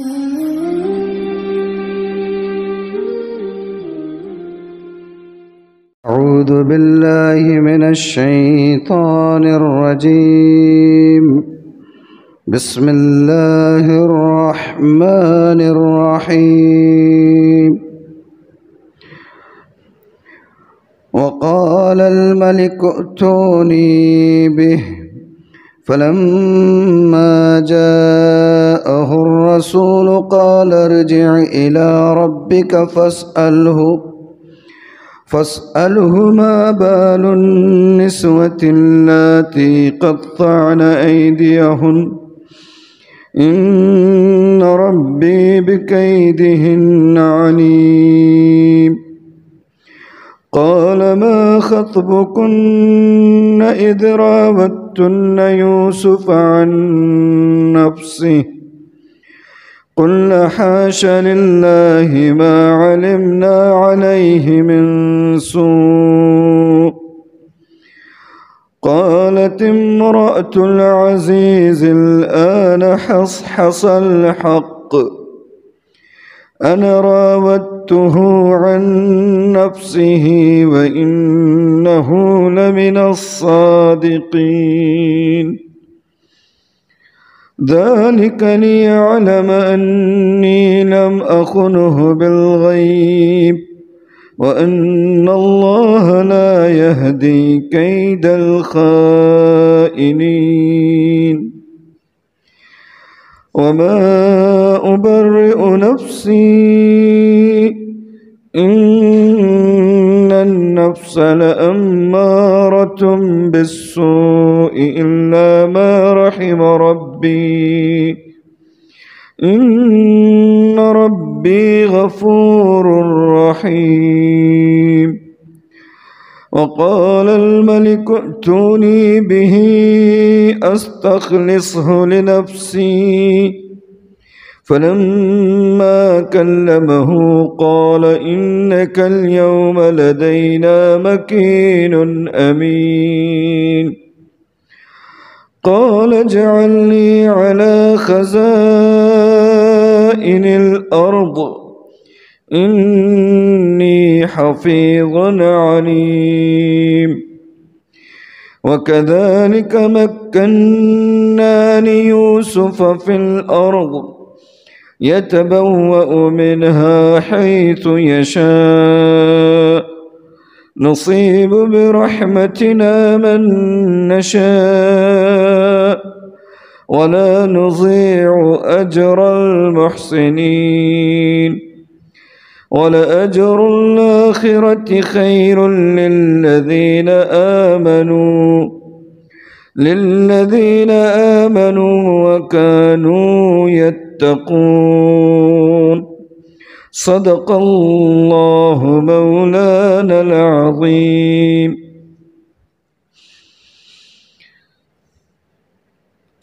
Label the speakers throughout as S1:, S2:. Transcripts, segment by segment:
S1: أعوذ بالله من الشيطان الرجيم بسم الله الرحمن الرحيم وقال الملك ائتوني به فلما جاءه الرسول قال ارجع إلى ربك فاسأله ما بال النسوة اللاتي قطعن أيديهن إن ربي بكيدهن عليم قال ما خطبكن إذ راوتن يوسف عن نفسه قلنا حاش لله ما علمنا عليه من سوء قالت امرأة العزيز الآن حصحص الحق أنا راودته عن نفسه وإنه لمن الصادقين ذلك ليعلم أني لم أخنه بالغيب وأن الله لا يهدي كيد الخائنين وما أبرئ نفسي إن النفس لأمارة بالسوء إلا ما رحم ربي إن ربي غفور رحيم وقال الملك ائتوني به أستخلصه لنفسي فلما كلمه قال إنك اليوم لدينا مكين أمين قال اجعلني على خزائن الأرض إني حفيظ عليم وكذلك مكنا ليوسف في الأرض يتبوأ منها حيث يشاء نصيب برحمتنا من نشاء ولا نضيع أجر المحسنين ولأجر الآخرة خير للذين آمنوا وكانوا يتقون صدق الله مولانا العظيم.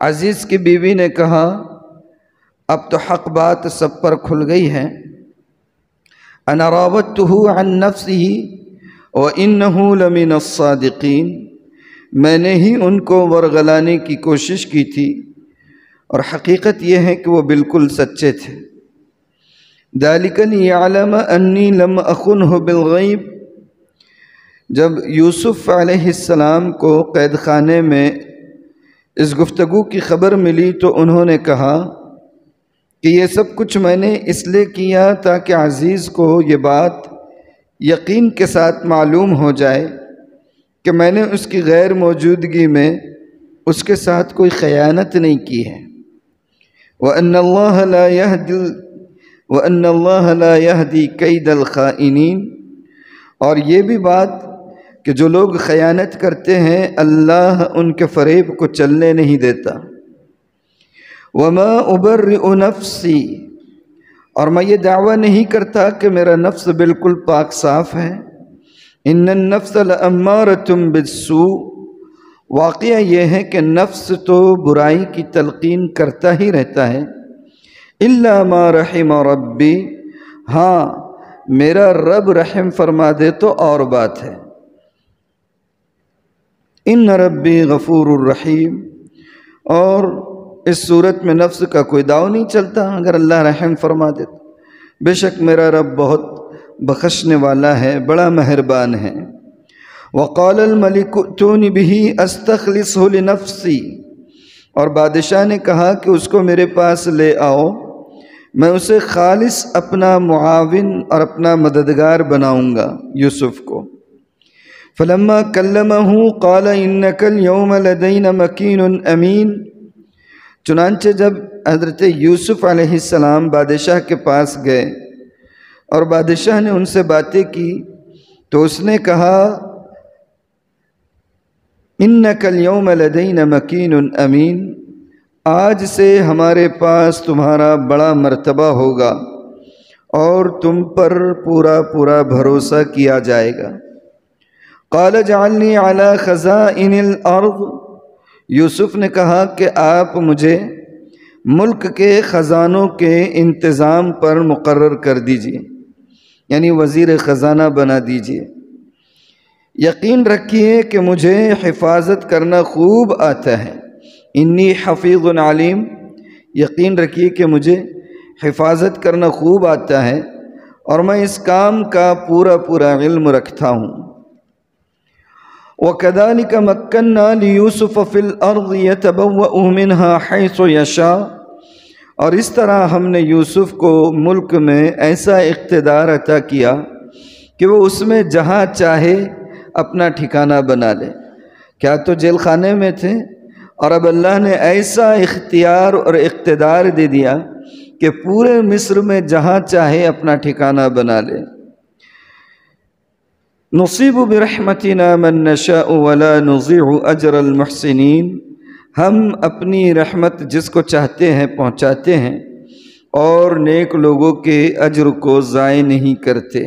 S1: عزیز کی بیوی نے کہا اب تو حق بات سب پر کھل گئی ہے، انا راودتہ عن نفسہ وانہ لمن الصادقین، میں نے ہی ان کو ورغلانے کی کوشش کی تھی اور حقیقت یہ ہے کہ وہ بالکل سچے تھے۔ ذالک لیعلم انی لم اخنہ بالغیب، جب یوسف علیہ السلام کو قید خانے میں اس گفتگو کی خبر ملی تو انہوں نے کہا کہ یہ سب کچھ میں نے اس لیے کیا تاکہ عزیز کو یہ بات یقین کے ساتھ معلوم ہو جائے کہ میں نے اس کی غیر موجودگی میں اس کے ساتھ کوئی خیانت نہیں کی ہے۔ وَأَنَّ اللَّهَ لَا يَهْدِي كَيْدَ الْخَائِنِينَ، اور یہ بھی بات کہ جو لوگ خیانت کرتے ہیں اللہ ان کے فریب کو چلنے نہیں دیتا۔ وَمَا أُبَرِّئُ نَفْسِي، اور میں یہ دعویٰ نہیں کرتا کہ میرا نفس بالکل پاک صاف ہے۔ إِنَّ النَّفْسَ لَأَمَّارَةٌ بِالسُّوءِ، واقعہ یہ ہے کہ نفس تو برائی کی تلقین کرتا ہی رہتا ہے۔ إِلَّا مَا رَحِمَ رَبِّي، ہاں میرا رب رحم فرما دے تو اور بات ہے۔ ان ربی غفور الرحیم، اور اس صورت میں نفس کا کوئی داؤ نہیں چلتا اگر اللہ رحم فرما دے تو، بے شک میرا رب بہت بخشنے والا ہے، بڑا مہربان ہے۔ وقال الملک ائتونی بہ استخلصہ لنفسی، اور بادشاہ نے کہا کہ اس کو میرے پاس لے آؤ، میں اسے خالص اپنا معاون اور اپنا مددگار بناؤں گا یوسف کو۔ فلما کلمہ قال انک اليوم لدینا مکین امین، چنانچہ جب حضرت یوسف علیہ السلام بادشاہ کے پاس گئے اور بادشاہ نے ان سے باتیں کی تو اس نے کہا انک اليوم لدینا مکین امین، آج سے ہمارے پاس تمہارا بڑا مرتبہ ہوگا اور تم پر پورا پورا بھروسہ کیا جائے گا۔ قال اجعلنی علی خزائن الارض، یوسف نے کہا کہ آپ مجھے ملک کے خزانوں کے انتظام پر مقرر کر دیجئے، یعنی وزیر خزانہ بنا دیجئے۔ یقین رکھیے کہ مجھے حفاظت کرنا خوب آتا ہے، انی حفیظ علیم، یقین رکھیے کہ مجھے حفاظت کرنا خوب آتا ہے اور میں اس کام کا پورا پورا علم رکھتا ہوں۔ وَكَذَلِكَ مَكَّنَّا لِيُوسُفَ فِي الْأَرْضِ يَتَبَوَّأُ مِنْهَا حَيْثُ يَشَاءُ، اور اس طرح ہم نے یوسف کو ملک میں ایسا اقتدار عطا کیا کہ وہ اس میں جہاں چاہے اپنا ٹھکانہ بنا لے۔ کیا تو جیل خانے میں تھے اور اب اللہ نے ایسا اختیار اور اقتدار دے دیا کہ پورے مصر میں جہاں چاہے اپنا ٹھکانہ بنا لے۔ نصیب برحمتنا من نشاء ولا نضيع اجر المحسنین، ہم اپنی رحمت جس کو چاہتے ہیں پہنچاتے ہیں اور نیک لوگوں کے اجر کو ضائع نہیں کرتے۔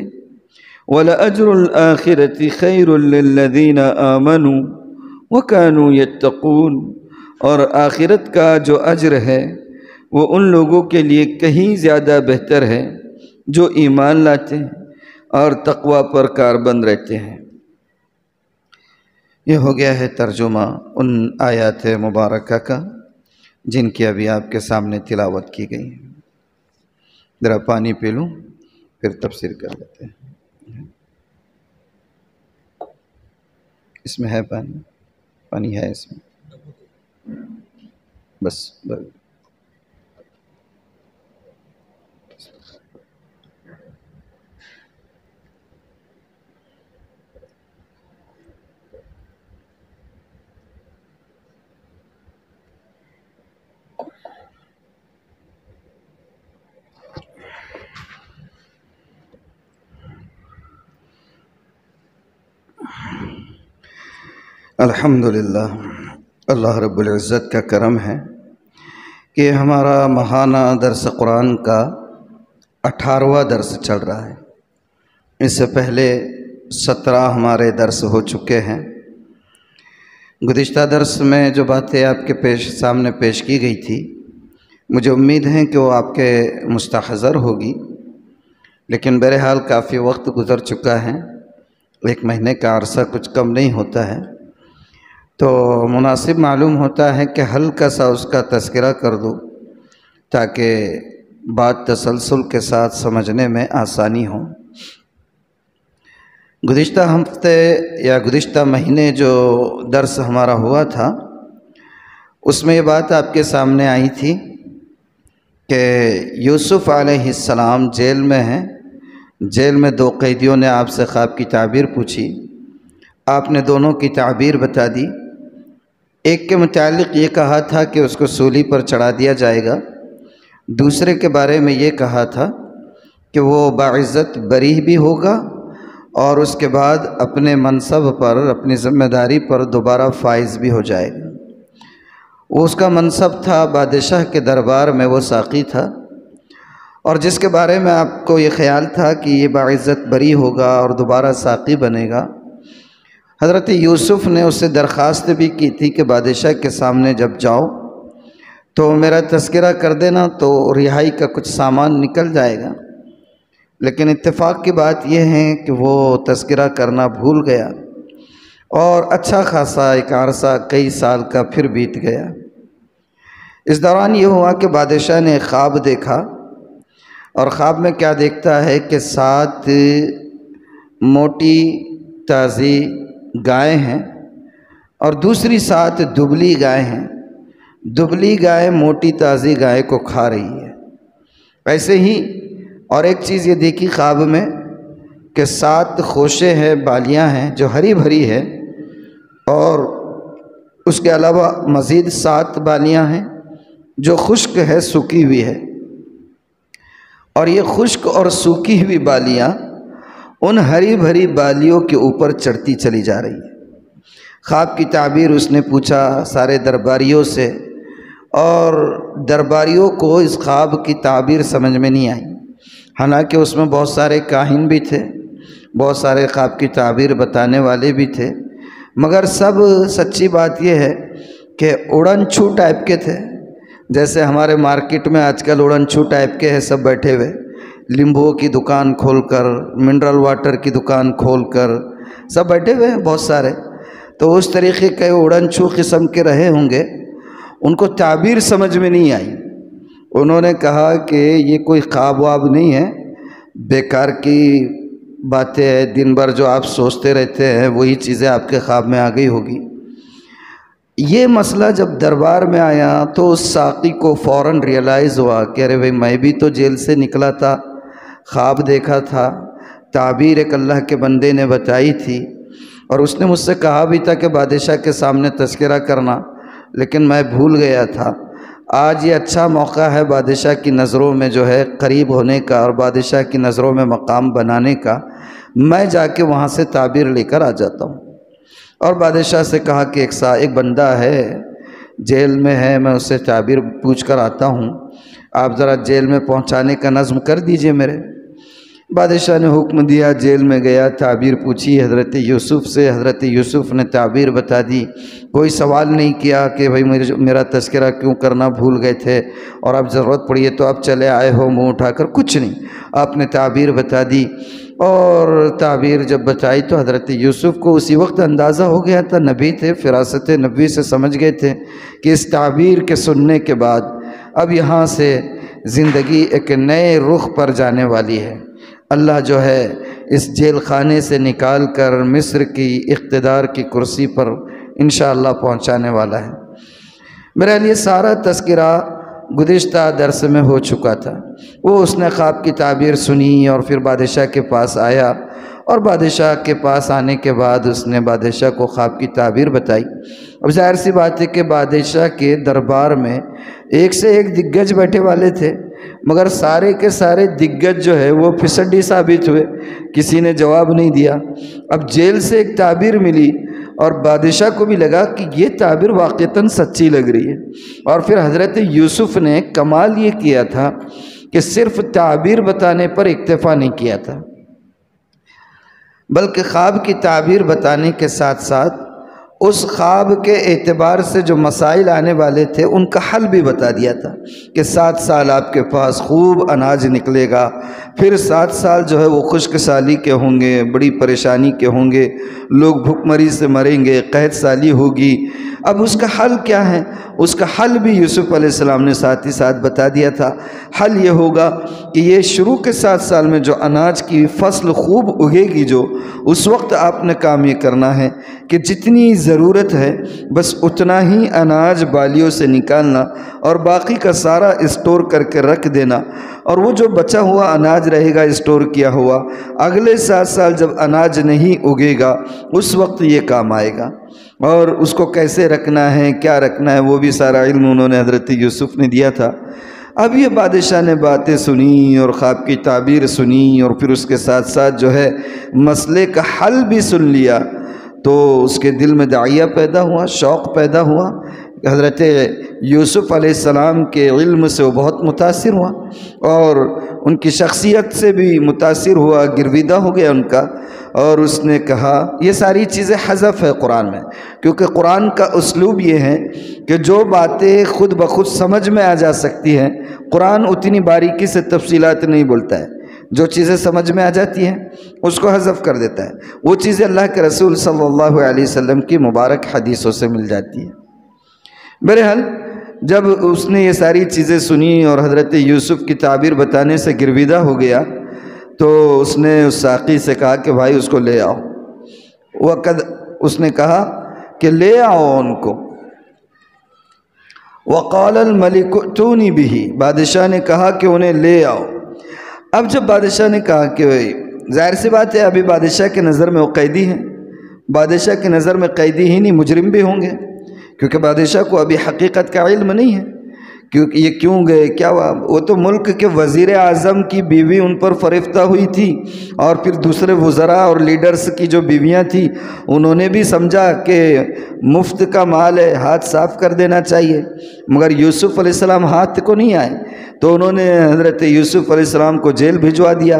S1: وَلَأَجْرُ الْآخِرَةِ خَيْرٌ لِّلَّذِينَ آمَنُوا وَكَانُوا يَتَّقُونَ، اور آخرت کا جو اجر ہے وہ ان لوگوں کے لیے کہیں زیادہ بہتر ہے جو ایمان لاتے ہیں اور تقوی پر کاربند رہتے ہیں۔ یہ ہو گیا ہے ترجمہ ان آیات مبارکہ کا جن کی ابھی آپ کے سامنے تلاوت کی گئی۔ ذرا پانی پی لوں پھر تفسیر کر لیتے ہیں۔ اس میں ہے پانی؟ پانی ہے اس میں؟ بس الحمدللہ، اللہ رب العزت کا کرم ہے کہ ہمارا ماہانہ درس قرآن کا 18واں درس چل رہا ہے۔ اس سے پہلے 17 ہمارے درس ہو چکے ہیں۔ گزشتہ درس میں جو باتیں آپ کے سامنے پیش کی گئی تھی، مجھے امید ہے کہ وہ آپ کے مستحضر ہوگی، لیکن بہرحال کافی وقت گزر چکا ہے، 1 مہینے کا عرصہ کچھ کم نہیں ہوتا ہے، تو مناسب معلوم ہوتا ہے کہ ہلکا سا اس کا تذکرہ کر دو تاکہ بات تسلسل کے ساتھ سمجھنے میں آسانی ہو۔ گزشتہ ہفتے یا گزشتہ مہینے جو درس ہمارا ہوا تھا، اس میں یہ بات آپ کے سامنے آئی تھی کہ یوسف علیہ السلام جیل میں ہیں، جیل میں 2 قیدیوں نے آپ سے خواب کی تعبیر پوچھی، آپ نے دونوں کی تعبیر بتا دی۔ ایک کے متعلق یہ کہا تھا کہ اس کو سولی پر چڑھا دیا جائے گا، دوسرے کے بارے میں یہ کہا تھا کہ وہ باعزت بری بھی ہوگا اور اس کے بعد اپنے منصب پر، اپنی ذمہ داری پر دوبارہ فائز بھی ہو جائے گا۔ وہ اس کا منصب تھا بادشاہ کے دربار میں، وہ ساقی تھا، اور جس کے بارے میں آپ کو یہ خیال تھا کہ یہ باعزت بری ہوگا اور دوبارہ ساقی بنے گا، حضرت یوسف نے اس سے درخواست بھی کی تھی کہ بادشاہ کے سامنے جب جاؤ تو میرا تذکرہ کر دینا تو رہائی کا کچھ سامان نکل جائے گا، لیکن اتفاق کی بات یہ ہے کہ وہ تذکرہ کرنا بھول گیا اور اچھا خاصا ایک عرصہ کئی سال کا پھر بیت گیا۔ اس دوران یہ ہوا کہ بادشاہ نے ایک خواب دیکھا، اور خواب میں کیا دیکھتا ہے کہ 7 موٹی تازی گائیں ہیں اور دوسری 7 دبلی گائیں ہیں، دبلی گائے موٹی تازی گائے کو کھا رہی ہے۔ ایسے ہی اور ایک چیز یہ دیکھی خواب میں کہ 7 خوشے ہیں، بالیاں ہیں جو ہری بھری ہے، اور اس کے علاوہ مزید 7 بالیاں ہیں جو خشک ہے، سوکھی ہوئی ہے، اور یہ خشک اور سوکھی ہوئی بالیاں ان ہری بھری بالیوں کے اوپر چڑھتی چلی جا رہی ہے۔ خواب کی تعبیر اس نے پوچھا سارے درباریوں سے، اور درباریوں کو اس خواب کی تعبیر سمجھ میں نہیں آئی، حالانکہ اس میں بہت سارے کاہن بھی تھے، بہت سارے خواب کی تعبیر بتانے والے بھی تھے، مگر سب سچی بات یہ ہے کہ اڑن چھو ٹائپ کے تھے، جیسے ہمارے مارکیٹ میں آج کل اڑن چھو ٹائپ کے ہیں، سب بیٹھے ہوئے، لیمبو کی دکان کھول کر، منرل واٹر کی دکان کھول کر سب بیٹھے ہوئے ہیں بہت سارے، تو اس طریقے کے اڑن چھو قسم کے رہے ہوں گے۔ ان کو تعبیر سمجھ میں نہیں آئی، انہوں نے کہا کہ یہ کوئی خواب واب نہیں ہے، بیکار کی باتیں ہیں، دن بھر جو آپ سوچتے رہتے ہیں وہی چیزیں آپ کے خواب میں آ گئی ہوگی۔ یہ مسئلہ جب دربار میں آیا تو اس ساقی کو فوراً ریئلائز ہوا کہ ارے بھائی میں بھی تو جیل سے نکلا تھا، خواب دیکھا تھا، تعبیر ایک اللہ کے بندے نے بتائی تھی، اور اس نے مجھ سے کہا بھی تھا کہ بادشاہ کے سامنے تذکرہ کرنا، لیکن میں بھول گیا تھا۔ آج یہ اچھا موقع ہے بادشاہ کی نظروں میں جو ہے قریب ہونے کا اور بادشاہ کی نظروں میں مقام بنانے کا، میں جا کے وہاں سے تعبیر لے کر آ جاتا ہوں۔ اور بادشاہ سے کہا کہ ایک بندہ ہے جیل میں ہے، میں اس سے تعبیر پوچھ کر آتا ہوں، آپ ذرا جیل میں پہنچانے کا نظم کر دیجئے میرے۔ بادشاہ نے حکم دیا، جیل میں گیا، تعبیر پوچھی حضرت یوسف سے، حضرت یوسف نے تعبیر بتا دی، کوئی سوال نہیں کیا کہ بھائی میرا تذکرہ کیوں کرنا بھول گئے تھے اور اب ضرورت پڑی ہے تو اب چلے آئے ہو منہ اٹھا کر، کچھ نہیں، آپ نے تعبیر بتا دی۔ اور تعبیر جب بتائی تو حضرت یوسف کو اسی وقت اندازہ ہو گیا تھا، نبی تھے، فراست نبوی سے سمجھ گئے تھے کہ اس تعبیر کے سننے کے بعد اب یہاں سے زندگی ایک نئے رخ پر جانے والی ہے، اللہ جو ہے اس جیل خانے سے نکال کر مصر کی اقتدار کی کرسی پر انشاءاللہ پہنچانے والا ہے۔ میرے لیے سارا تذکرہ گزشتہ درس میں ہو چکا تھا۔ وہ اس نے خواب کی تعبیر سنی اور پھر بادشاہ کے پاس آیا، اور بادشاہ کے پاس آنے کے بعد اس نے بادشاہ کو خواب کی تعبیر بتائی۔ اب ظاہر سی بات ہے کہ بادشاہ کے دربار میں ایک سے ایک دگگج بیٹھے والے تھے، مگر سارے کے سارے دگگج جو ہے وہ پھسڈی ثابت ہوئے، کسی نے جواب نہیں دیا۔ اب جیل سے ایک تعبیر ملی اور بادشاہ کو بھی لگا کہ یہ تعبیر واقعتاً سچی لگ رہی ہے، اور پھر حضرت یوسف نے کمال یہ کیا تھا کہ صرف تعبیر بتانے پر اکتفا نہیں کیا تھا، بلکہ خواب کی تعبیر بتانے کے ساتھ ساتھ اس خواب کے اعتبار سے جو مسائل آنے والے تھے ان کا حل بھی بتا دیا تھا کہ 7 سال آپ کے پاس خوب اناج نکلے گا، پھر 7 سال جو ہے وہ خشک سالی کے ہوں گے، بڑی پریشانی کے ہوں گے، لوگ بھوک مری سے مریں گے، قحط سالی ہوگی۔ اب اس کا حل کیا ہے؟ اس کا حل بھی یوسف علیہ السلام نے ساتھ ہی ساتھ بتا دیا تھا۔ حل یہ ہوگا کہ یہ شروع کے 7 سال میں جو اناج کی فصل خوب اگے گی، جو اس وقت آپ نے کام یہ کرنا ہے کہ جتنی ضرورت ہے بس اتنا ہی اناج بالیوں سے نکالنا اور باقی کا سارا اسٹور کر کے رکھ دینا، اور وہ جو بچا ہوا اناج رہے گا اسٹور کیا ہوا، اگلے 7 سال جب اناج نہیں اگے گا اس وقت یہ کام آئے گا۔ اور اس کو کیسے رکھنا ہے، کیا رکھنا ہے، وہ بھی سارا علم انہوں نے حضرت یوسف نے دیا تھا۔ اب یہ بادشاہ نے باتیں سنی اور خواب کی تعبیر سنی اور پھر اس کے ساتھ ساتھ جو ہے مسئلے کا حل بھی سن لیا، تو اس کے دل میں داعیہ پیدا ہوا، شوق پیدا ہوا۔ حضرت یوسف علیہ السلام کے علم سے وہ بہت متاثر ہوا اور ان کی شخصیت سے بھی متاثر ہوا، گرویدہ ہو گیا ان کا، اور اس نے کہا، یہ ساری چیزیں حذف ہے قرآن میں، کیونکہ قرآن کا اسلوب یہ ہے کہ جو باتیں خود بخود سمجھ میں آ جا سکتی ہیں، قرآن اتنی باریکی سے تفصیلات نہیں بولتا ہے، جو چیزیں سمجھ میں آ جاتی ہیں اس کو حذف کر دیتا ہے، وہ چیزیں اللہ کے رسول صلی اللہ علیہ وسلم کی مبارک حدیثوں سے مل جاتی ہیں۔ بہرحال جب اس نے یہ ساری چیزیں سنی اور حضرت یوسف کی تعبیر بتانے سے گرویدہ ہو گیا، تو اس نے اس ساقی سے کہا کہ بھائی اس کو لے آؤ۔ اس نے کہا کہ لے آؤ ان کو۔ وقال الملک ائتونی بہ، بادشاہ نے کہا کہ انہیں لے آؤ۔ اب جب بادشاہ نے کہا کہ ظاہر سی بات ہے ابھی بادشاہ کے نظر میں وہ قیدی ہیں، بادشاہ کے نظر میں قیدی ہی نہیں مجرم بھی ہوں گے، کیونکہ بادشاہ کو ابھی حقیقت کا علم نہیں ہے کیونکہ یہ کیوں گئے، کیا ہوا۔ وہ تو ملک کے وزیر اعظم کی بیوی ان پر فریفتہ ہوئی تھی، اور پھر دوسرے وزراء اور لیڈرز کی جو بیویاں تھیں انہوں نے بھی سمجھا کہ مفت کا مال ہے، ہاتھ صاف کر دینا چاہیے، مگر یوسف علیہ السلام ہاتھ کو نہیں آئے، تو انہوں نے حضرت یوسف علیہ السلام کو جیل بھجوا دیا۔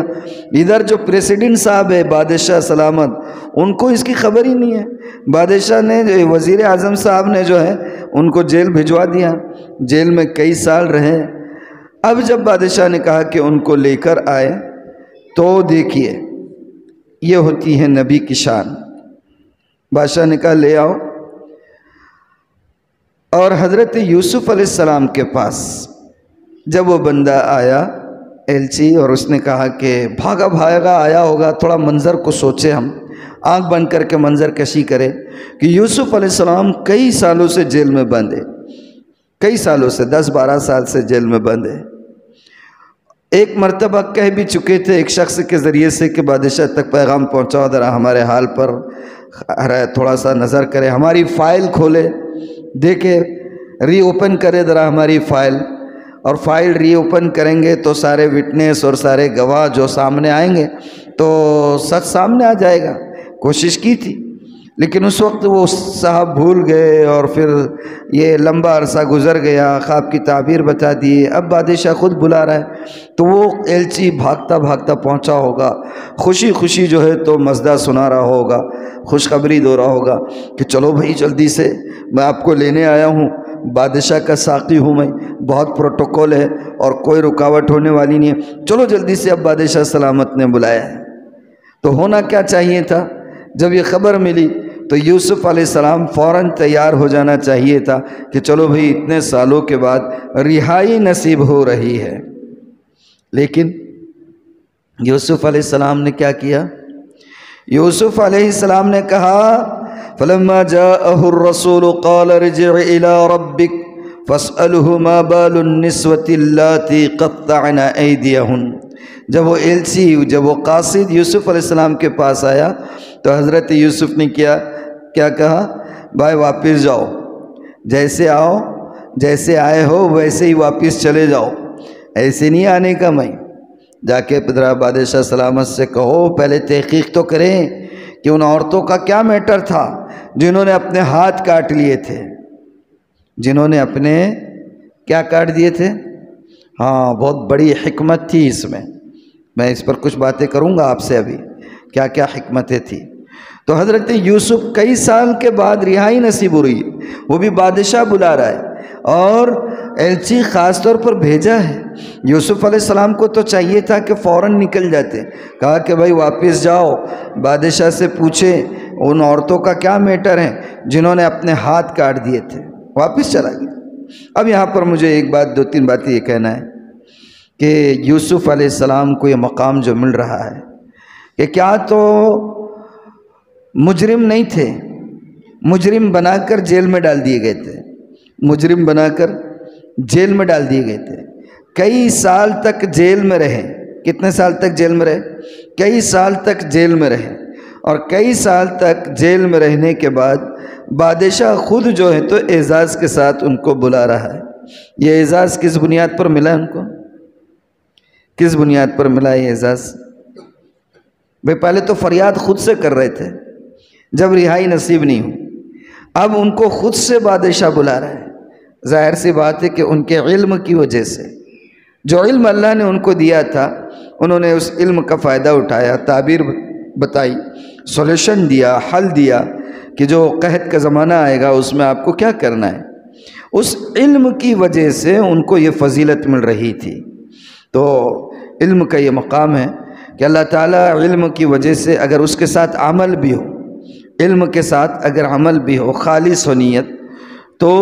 S1: ادھر جو پریسیڈنٹ صاحب ہے بادشاہ سلامت، ان کو اس کی خبر ہی نہیں ہے، بادشاہ نے وزیر اعظم صاحب نے جو ہے ان کو جیل بھجوا دیا، جیل میں کئی سال رہے۔ اب جب بادشاہ نے کہا کہ ان کو لے کر آئے، تو دیکھیے یہ ہوتی ہے نبی کی شان۔ بادشاہ نے کہا لے آؤ، اور حضرت یوسف علیہ السلام کے پاس جب وہ بندہ آیا ایلچی، اور اس نے کہا کہ بھاگا بھاگا آیا ہوگا، تھوڑا منظر کو سوچے، ہم آنکھ بند کر کے منظر کشی کرے کہ یوسف علیہ السلام کئی سالوں سے جیل میں بند ہے، کئی سالوں سے 10-12 سال سے جیل میں بند ہے۔ ایک مرتبہ کہہ بھی چکے تھے ایک شخص کے ذریعے سے کہ بادشاہ تک پیغام پہنچاؤ، ذرا ہمارے حال پر تھوڑا سا نظر کرے، ہماری فائل کھولے دیکھے، ری اوپن کرے ذرا ہماری فائل، اور فائل ری اوپن کریں گے تو سارے وٹنس اور سارے گواہ جو سامنے آئیں گے تو سچ سامنے آ جائے گا۔ کوشش کی تھی لیکن اس وقت وہ صاحب بھول گئے، اور پھر یہ لمبا عرصہ گزر گیا، خواب کی تعبیر بتا دی، اب بادشاہ خود بلا رہا ہے، تو وہ ایلچی بھاگتا بھاگتا پہنچا ہوگا، خوشی خوشی جو ہے تو مزدہ سنا رہا ہوگا، خوشخبری دو رہا ہوگا کہ چلو بھائی جلدی سے، میں آپ کو لینے آیا ہوں، بادشاہ کا ساقی ہوں میں، بہت پروٹوکول ہے اور کوئی رکاوٹ ہونے والی نہیں ہے، چلو جلدی سے، اب بادشاہ سلامت نے بلایا ہے۔ تو ہونا کیا چاہیے تھا، جب یہ خبر ملی تو یوسف علیہ السلام فوراً تیار ہو جانا چاہیے تھا کہ چلو بھئی اتنے سالوں کے بعد رہائی نصیب ہو رہی ہے۔ لیکن یوسف علیہ السلام نے کیا کیا؟ یوسف علیہ السلام نے کہا فَلَمَّا جَاءَهُ الرَّسُولُ قَالَ ارْجِعْ إِلَىٰ رَبِّكَ فَاسْأَلْهُ مَا بَالُ النِّسْوَةِ اللَّاتِي قَطَّعْنَ أَيْدِيَهُنَّ۔ جب وہ ایلچی، جب وہ قاصد یوسف علیہ السلام کے پاس آیا تو حضرت یوسف نے کیا کہا؟ بھائی واپس جاؤ، جیسے آؤ، جیسے آئے ہو ویسے ہی واپس چلے جاؤ، ایسے نہیں آنے کا۔ میں جا کے پدرا بادشاہ سلامت سے کہو پہلے تحقیق تو کریں کہ ان عورتوں کا کیا میٹر تھا جنہوں نے اپنے ہاتھ کاٹ لیے تھے، جنہوں نے اپنے کیا کاٹ دیے تھے۔ ہاں بہت بڑی حکمت تھی اس میں اس پر کچھ باتیں کروں گا آپ سے ابھی، کیا کیا حکمتیں تھی۔ تو حضرت یوسف کئی سال کے بعد رہائی نصیب ہو رہی ہے، وہ بھی بادشاہ بلا رہا ہے اور ایلچی خاص طور پر بھیجا ہے۔ یوسف علیہ السلام کو تو چاہیے تھا کہ فوراً نکل جاتے، کہا کہ بھائی واپس جاؤ، بادشاہ سے پوچھے ان عورتوں کا کیا میٹر ہے جنہوں نے اپنے ہاتھ کاٹ دیے تھے، واپس چلا گیا۔ اب یہاں پر مجھے ایک بات، دو تین باتیں یہ کہنا ہے کہ یوسف علیہ السلام کو یہ مقام جو مل رہا ہے کہ کیا تو مجرم نہیں تھے، مجرم بنا کر جیل میں ڈال دیے گئے تھے، مجرم بنا کر جیل میں ڈال دیے گئے تھے، کئی سال تک جیل میں رہے۔ کتنے سال تک جیل میں رہے؟ کئی سال تک جیل میں رہے، اور کئی سال تک جیل میں رہنے کے بعد بادشاہ خود جو ہے تو اعزاز کے ساتھ ان کو بلا رہا ہے۔ یہ اعزاز کس بنیاد پر ملا ان کو؟ کس بنیاد پر ملا یہ اعزاز؟ بھئی پہلے تو فریاد خود سے کر رہے تھے جب رہائی نصیب نہیں ہوئی، اب ان کو خود سے بادشاہ بلا رہا ہے۔ ظاہر سی بات ہے کہ ان کے علم کی وجہ سے، جو علم اللہ نے ان کو دیا تھا، انہوں نے اس علم کا فائدہ اٹھایا، تعبیر بتائی، سولوشن دیا، حل دیا کہ جو قحط کا زمانہ آئے گا اس میں آپ کو کیا کرنا ہے۔ اس علم کی وجہ سے ان کو یہ فضیلت مل رہی تھی۔ تو علم کا یہ مقام ہے کہ اللہ تعالیٰ علم کی وجہ سے اگر اس کے ساتھ عمل بھی ہو، علم کے ساتھ اگر عمل بھی ہو، خالص ہو نیت، تو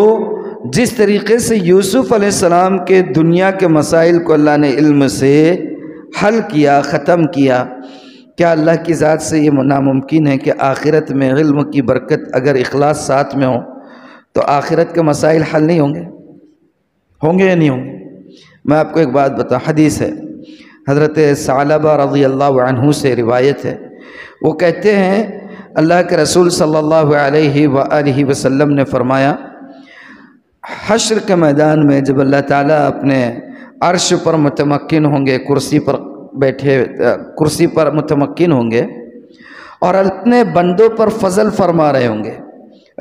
S1: جس طریقے سے یوسف علیہ السلام کے دنیا کے مسائل کو اللہ نے علم سے حل کیا، ختم کیا، کیا اللہ کی ذات سے یہ ناممکن ہے کہ آخرت میں علم کی برکت اگر اخلاص ساتھ میں ہو تو آخرت کے مسائل حل نہیں ہوں گے؟ ہوں گے یا نہیں ہوں گے؟ میں آپ کو ایک بات بتاؤں، حدیث ہے، حضرت ثعلبہ رضی اللہ عنہ سے روایت ہے، وہ کہتے ہیں اللہ کے رسول صلی اللہ علیہ وآلہ وسلم نے فرمایا، حشر کے میدان میں جب اللہ تعالیٰ اپنے عرش پر متمکن ہوں گے، کرسی پر بیٹھے، کرسی پر متمکن ہوں گے اور اپنے بندوں پر فضل فرما رہے ہوں گے،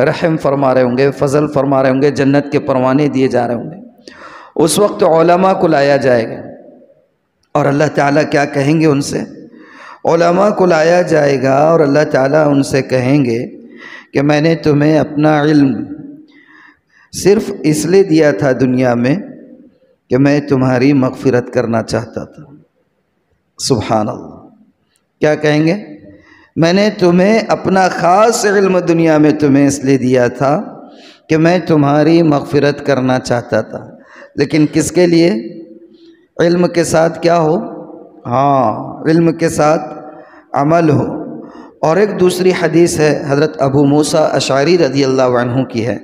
S1: رحم فرما رہے ہوں گے، فضل فرما رہے ہوں گے، جنت کے پروانے دیے جا رہے ہوں گے، اس وقت علماء کو لایا جائے گا اور اللہ تعالیٰ کیا کہیں گے ان سے؟ علماء کو لایا جائے گا اور اللہ تعالیٰ ان سے کہیں گے کہ میں نے تمہیں اپنا علم صرف اس لیے دیا تھا دنیا میں کہ میں تمہاری مغفرت کرنا چاہتا تھا۔ سبحان اللہ، کیا کہیں گے؟ میں نے تمہیں اپنا خاص علم دنیا میں تمہیں اس لیے دیا تھا کہ میں تمہاری مغفرت کرنا چاہتا تھا، لیکن کس کے لیے؟ علم کے ساتھ کیا ہو؟ ہاں، علم کے ساتھ عمل ہو۔ اور ایک دوسری حدیث ہے، حضرت ابو موسیٰ اشعری رضی اللہ عنہ کی ہے،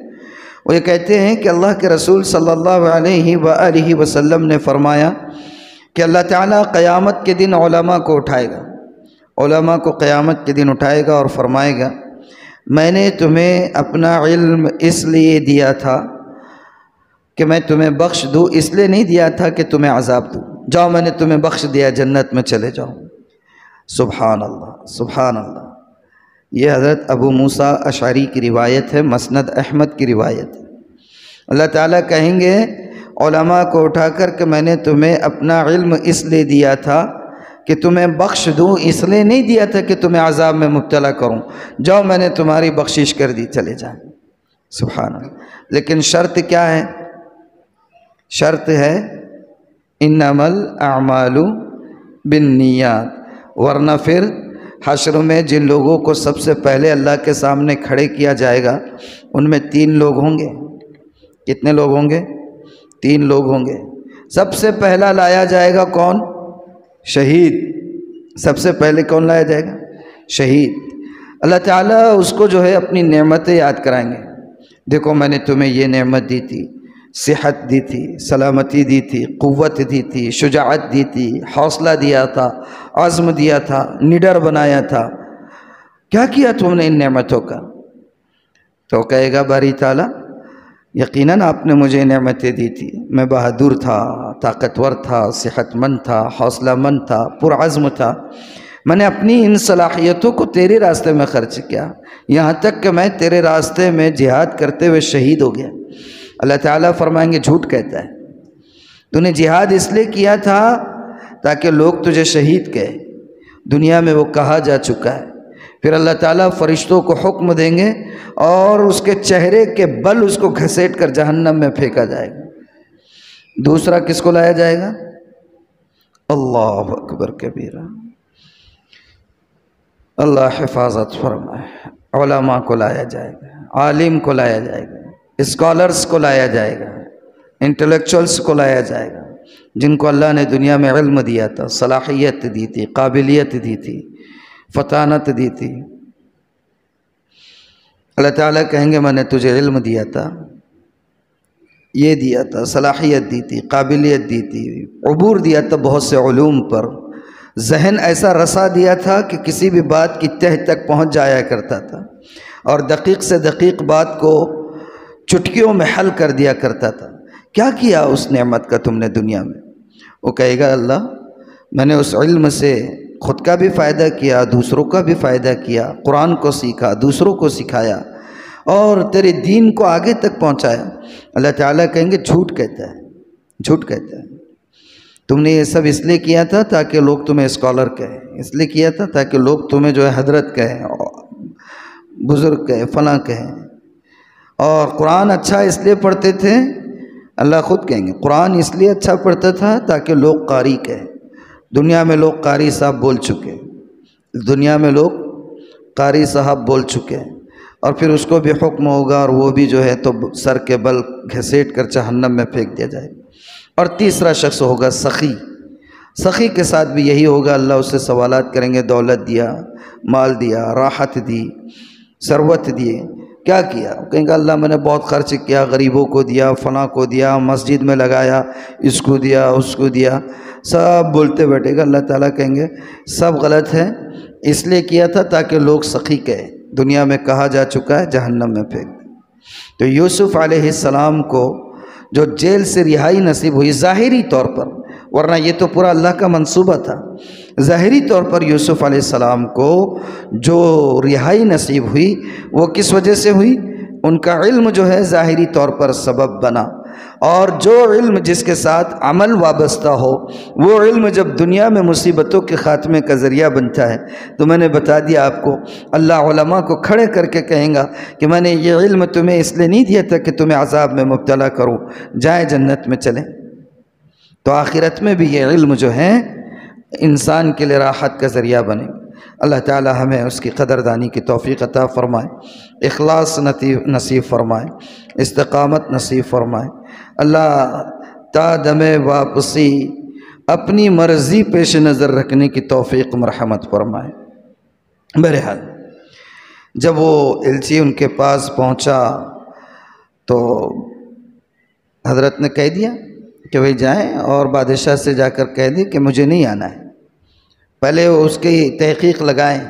S1: وہ یہ کہتے ہیں کہ اللہ کے رسول صلی اللہ علیہ وآلہ وسلم نے فرمایا کہ اللہ تعالیٰ قیامت کے دن علماء کو اٹھائے گا، علماء کو قیامت کے دن اٹھائے گا اور فرمائے گا میں نے تمہیں اپنا علم اس لیے دیا تھا کہ میں تمہیں بخش دوں، اس لیے نہیں دیا تھا کہ تمہیں عذاب دوں، جاؤ میں نے تمہیں بخش دیا، جنت میں چلے جاؤ۔ سبحان اللہ، سبحان اللہ۔ یہ حضرت ابو موسیٰ اشعری کی روایت ہے، مسند احمد کی روایت ہے۔ اللہ تعالیٰ کہیں گے علماء کو اٹھا کر کہ میں نے تمہیں اپنا علم اس لیے دیا تھا کہ تمہیں بخش دوں، اس لیے نہیں دیا تھا کہ تمہیں عذاب میں مبتلا کروں، جاؤ میں نے تمہاری بخشش کر دی، چلے جائیں۔ سبحان اللہ۔ لیکن شرط کیا ہے؟ شرط ہے انما الاعمال بالنیات، ورنہ پھر حشر میں جن لوگوں کو سب سے پہلے اللہ کے سامنے کھڑے کیا جائے گا ان میں 3 لوگ ہوں گے۔ کتنے لوگ ہوں گے؟ 3 لوگ ہوں گے۔ سب سے پہلا لایا جائے گا کون؟ شہید۔ سب سے پہلے کون لایا جائے گا؟ شہید۔ اللہ تعالیٰ اس کو جو ہے اپنی نعمتیں یاد کرائیں گے، دیکھو میں نے تمہیں یہ نعمت دی تھی، صحت دی تھی، سلامتی دی تھی، قوت دی تھی، شجاعت دی تھی، حوصلہ دیا تھا، عزم دیا تھا، نڈر بنایا تھا، کیا کیا تم نے ان نعمتوں کا؟ تو کہے گا باری تعالیٰ یقیناً آپ نے مجھے نعمتیں دی تھی، میں بہادر تھا، طاقتور تھا، صحت مند تھا، حوصلہ مند تھا، پرعزم تھا، میں نے اپنی ان صلاحیتوں کو تیرے راستے میں خرچ کیا، یہاں تک کہ میں تیرے راستے میں جہاد کرتے ہوئے شہید ہو گیا۔ اللہ تعالیٰ فرمائیں گے جھوٹ کہتا ہے، تو نے جہاد اس لیے کیا تھا تاکہ لوگ تجھے شہید کہے، دنیا میں وہ کہا جا چکا ہے پھر اللہ تعالیٰ فرشتوں کو حکم دیں گے اور اس کے چہرے کے بل اس کو گھسیٹ کر جہنم میں پھینکا جائے گا۔ دوسرا کس کو لایا جائے گا؟ اللہ اکبر کبیرہ، اللہ حفاظت فرمائے۔ علماء کو لایا جائے گا، عالم کو لایا جائے گا، اسکالرز کو لایا جائے گا، انٹلیکچوئلز کو لایا جائے گا، جن کو اللہ نے دنیا میں علم دیا تھا، صلاحیت دی تھی، قابلیت دی تھی، فطانت دی تھی۔ اللہ تعالیٰ کہیں گے میں نے تجھے علم دیا تھا، یہ دیا تھا، صلاحیت دی تھی، قابلیت دی تھی، عبور دیا تھا بہت سے علوم پر، ذہن ایسا رسا دیا تھا کہ کسی بھی بات کی تہ تک پہنچ جایا کرتا تھا، اور دقیق سے دقیق بات کو چٹکیوں میں حل کر دیا کرتا تھا۔ کیا کیا اس نعمت کا تم نے دنیا میں؟ وہ کہے گا اللہ میں نے اس علم سے خود کا بھی فائدہ کیا، دوسروں کا بھی فائدہ کیا، قرآن کو سیکھا، دوسروں کو سکھایا، اور تیرے دین کو آگے تک پہنچایا۔ اللہ تعالیٰ کہیں گے جھوٹ کہتا ہے، جھوٹ کہتا ہے، تم نے یہ سب اس لیے کیا تھا تاکہ لوگ تمہیں اسکالر کہیں، اس لیے کیا تھا تاکہ لوگ تمہیں جو ہے حضرت کہیں، بزرگ کہیں، فلاں کہیں، اور قرآن اچھا اس لیے پڑھتے تھے، اللہ خود کہیں گے قرآن اس لیے اچھا پڑھتا تھا تاکہ لوگ قاری کہیں۔ دنیا میں لوگ قاری صاحب بول چکے، دنیا میں لوگ قاری صاحب بول چکے، اور پھر اس کو بھی حکم ہوگا اور وہ بھی جو ہے تو سر کے بل گھسیٹ کر جہنم میں پھینک دیا جائے گا۔ اور تیسرا شخص ہوگا سخی، سخی کے ساتھ بھی یہی ہوگا، اللہ اس سے سوالات کریں گے، دولت دیا، مال دیا، راحت دی، ثروت دیے، کیا کیا؟ کہیں گے اللہ میں نے بہت خرچ کیا، غریبوں کو دیا، فلاں کو دیا، مسجد میں لگایا، اس کو دیا، اس کو دیا، سب بولتے بیٹھے گا۔ اللہ تعالیٰ کہیں گے سب غلط ہے، اس لیے کیا تھا تاکہ لوگ سخی کہیں، دنیا میں کہا جا چکا ہے، جہنم میں پھینک دیں۔ تو یوسف علیہ السلام کو جو جیل سے رہائی نصیب ہوئی ظاہری طور پر، ورنہ یہ تو پورا اللہ کا منصوبہ تھا، ظاہری طور پر یوسف علیہ السلام کو جو رہائی نصیب ہوئی وہ کس وجہ سے ہوئی؟ ان کا علم جو ہے ظاہری طور پر سبب بنا، اور جو علم جس کے ساتھ عمل وابستہ ہو وہ علم جب دنیا میں مصیبتوں کے خاتمے کا ذریعہ بنتا ہے، تو میں نے بتا دیا آپ کو، اللہ علماء کو کھڑے کر کے کہیں گا کہ میں نے یہ علم تمہیں اس لیے نہیں دیا تھا کہ تمہیں عذاب میں مبتلا کروں، جائیں جنت میں چلیں۔ تو آخرت میں بھی یہ علم جو ہے انسان کے لیے راحت کا ذریعہ بنے۔ اللہ تعالی ہمیں اس کی قدردانی کی توفیق عطا فرمائے، اخلاص نصیب فرمائے، استقامت نصیب فرمائے۔ اللہ تا دم واپسی اپنی مرضی پیش نظر رکھنے کی توفیق مرحمت فرمائے۔ بہرحال جب وہ ایلچی ان کے پاس پہنچا تو حضرت نے کہہ دیا کہ بھئی جائیں اور بادشاہ سے جا کر کہہ دیں کہ مجھے نہیں آنا ہے، پہلے وہ اس کی تحقیق لگائیں۔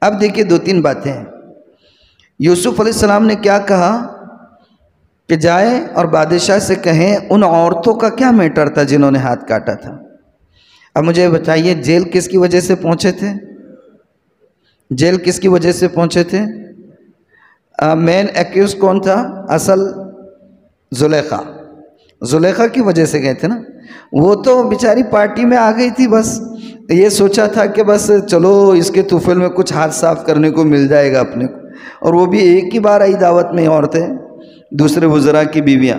S1: اب دیکھیے دو تین باتیں ہیں۔ یوسف علیہ السلام نے کیا کہا کہ جائیں اور بادشاہ سے کہیں ان عورتوں کا کیا میٹر تھا جنہوں نے ہاتھ کاٹا تھا۔ اب مجھے بتائیے جیل کس کی وجہ سے پہنچے تھے؟ جیل کس کی وجہ سے پہنچے تھے؟ مین ایکیوز کون تھا؟ اصل زلیخا، زلیخا کی وجہ سے گئے تھے نا۔ وہ تو بیچاری پارٹی میں آ گئی تھی، بس یہ سوچا تھا کہ بس چلو اس کے طفل میں کچھ ہاتھ صاف کرنے کو مل جائے گا اپنے کو، اور وہ بھی ایک ہی بار آئی دعوت میں عورتیں، دوسرے وزراء کی بیویاں۔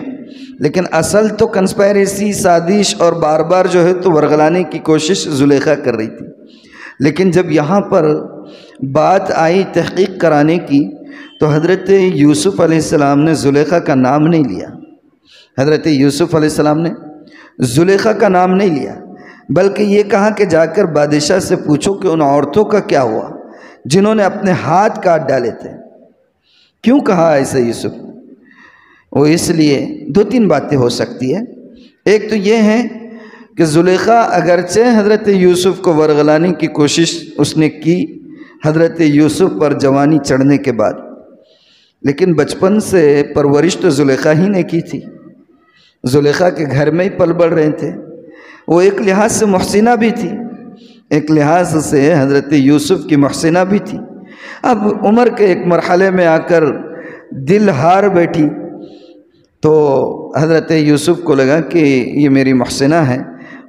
S1: لیکن اصل تو کنسپائریسی، سازش اور بار بار جو ہے تو ورغلانے کی کوشش زلیخا کر رہی تھی۔ لیکن جب یہاں پر بات آئی تحقیق کرانے کی تو حضرت یوسف علیہ السلام نے زلیخا کا نام نہیں لیا، حضرت یوسف علیہ السلام نے زلیخا کا نام نہیں لیا، بلکہ یہ کہا کہ جا کر بادشاہ سے پوچھو کہ ان عورتوں کا کیا ہوا جنہوں نے اپنے ہاتھ کاٹ ڈالے تھے۔ کیوں کہا ایسا یوسف؟ وہ اس لیے دو تین باتیں ہو سکتی ہے۔ ایک تو یہ ہے کہ زلیخا اگرچہ حضرت یوسف کو ورغلانے کی کوشش اس نے کی حضرت یوسف پر جوانی چڑھنے کے بعد، لیکن بچپن سے پرورش تو زلیخا ہی نے کی تھی، زلیخا کے گھر میں ہی پل بڑھ رہے تھے۔ وہ ایک لحاظ سے محسنہ بھی تھی، ایک لحاظ سے حضرت یوسف کی محسنہ بھی تھی۔ اب عمر کے ایک مرحلے میں آ کر دل ہار بیٹھی تو حضرت یوسف کو لگا کہ یہ میری محسنہ ہے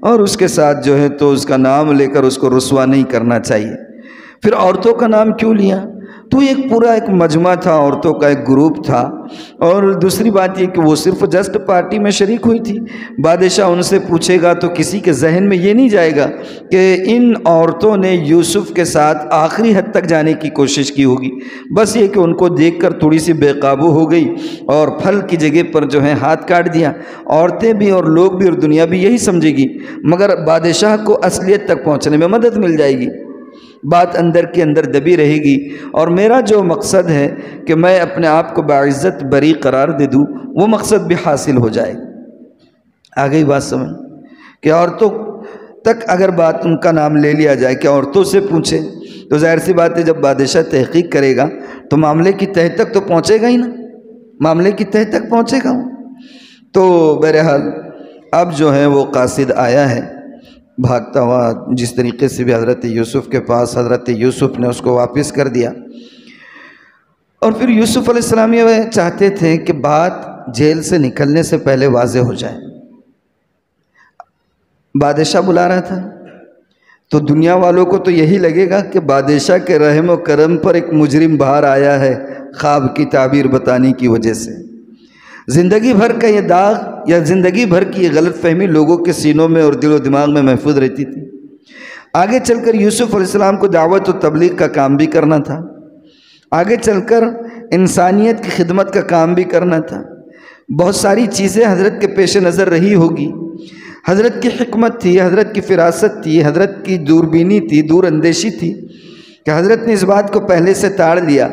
S1: اور اس کے ساتھ جو ہے تو اس کا نام لے کر اس کو رسوا نہیں کرنا چاہیے۔ پھر عورتوں کا نام کیوں لیا؟ تو ایک پورا ایک مجمع تھا، عورتوں کا ایک گروپ تھا، اور دوسری بات یہ کہ وہ صرف جسٹ پارٹی میں شریک ہوئی تھی۔ بادشاہ ان سے پوچھے گا تو کسی کے ذہن میں یہ نہیں جائے گا کہ ان عورتوں نے یوسف کے ساتھ آخری حد تک جانے کی کوشش کی ہوگی، بس یہ کہ ان کو دیکھ کر تھوڑی سی بے قابو ہو گئی اور پھل کی جگہ پر جو ہے ہاتھ کاٹ دیا۔ عورتیں بھی اور لوگ بھی اور دنیا بھی یہی سمجھے گی، مگر بادشاہ کو اصلیت تک پہنچنے میں مدد مل جائے گی، بات اندر کے اندر دبی رہے گی، اور میرا جو مقصد ہے کہ میں اپنے آپ کو باعزت بری قرار دے دوں، وہ مقصد بھی حاصل ہو جائے۔ آ گئی بات سمجھ کہ عورتوں تک اگر بات ان کا نام لے لیا جائے کہ عورتوں سے پوچھے، تو ظاہر سی بات ہے جب بادشاہ تحقیق کرے گا تو معاملے کی تہ تک تو پہنچے گا ہی نا، معاملے کی تہ تک پہنچے گا۔ تو بہرحال اب جو ہے وہ قاصد آیا ہے بھاگتا ہوا، جس طریقے سے بھی حضرت یوسف کے پاس، حضرت یوسف نے اس کو واپس کر دیا۔ اور پھر یوسف علیہ السلام یہ چاہتے تھے کہ بات جیل سے نکلنے سے پہلے واضح ہو جائے۔ بادشاہ بلا رہا تھا تو دنیا والوں کو تو یہی لگے گا کہ بادشاہ کے رحم و کرم پر ایک مجرم باہر آیا ہے خواب کی تعبیر بتانے کی وجہ سے۔ زندگی بھر کا یہ داغ یا زندگی بھر کی یہ غلط فہمی لوگوں کے سینوں میں اور دل و دماغ میں محفوظ رہتی تھی۔ آگے چل کر یوسف علیہ السلام کو دعوت و تبلیغ کا کام بھی کرنا تھا، آگے چل کر انسانیت کی خدمت کا کام بھی کرنا تھا، بہت ساری چیزیں حضرت کے پیش نظر رہی ہوگی۔ حضرت کی حکمت تھی، حضرت کی فراست تھی، حضرت کی دوربینی تھی، دور اندیشی تھی کہ حضرت نے اس بات کو پہلے سے تاڑ لیا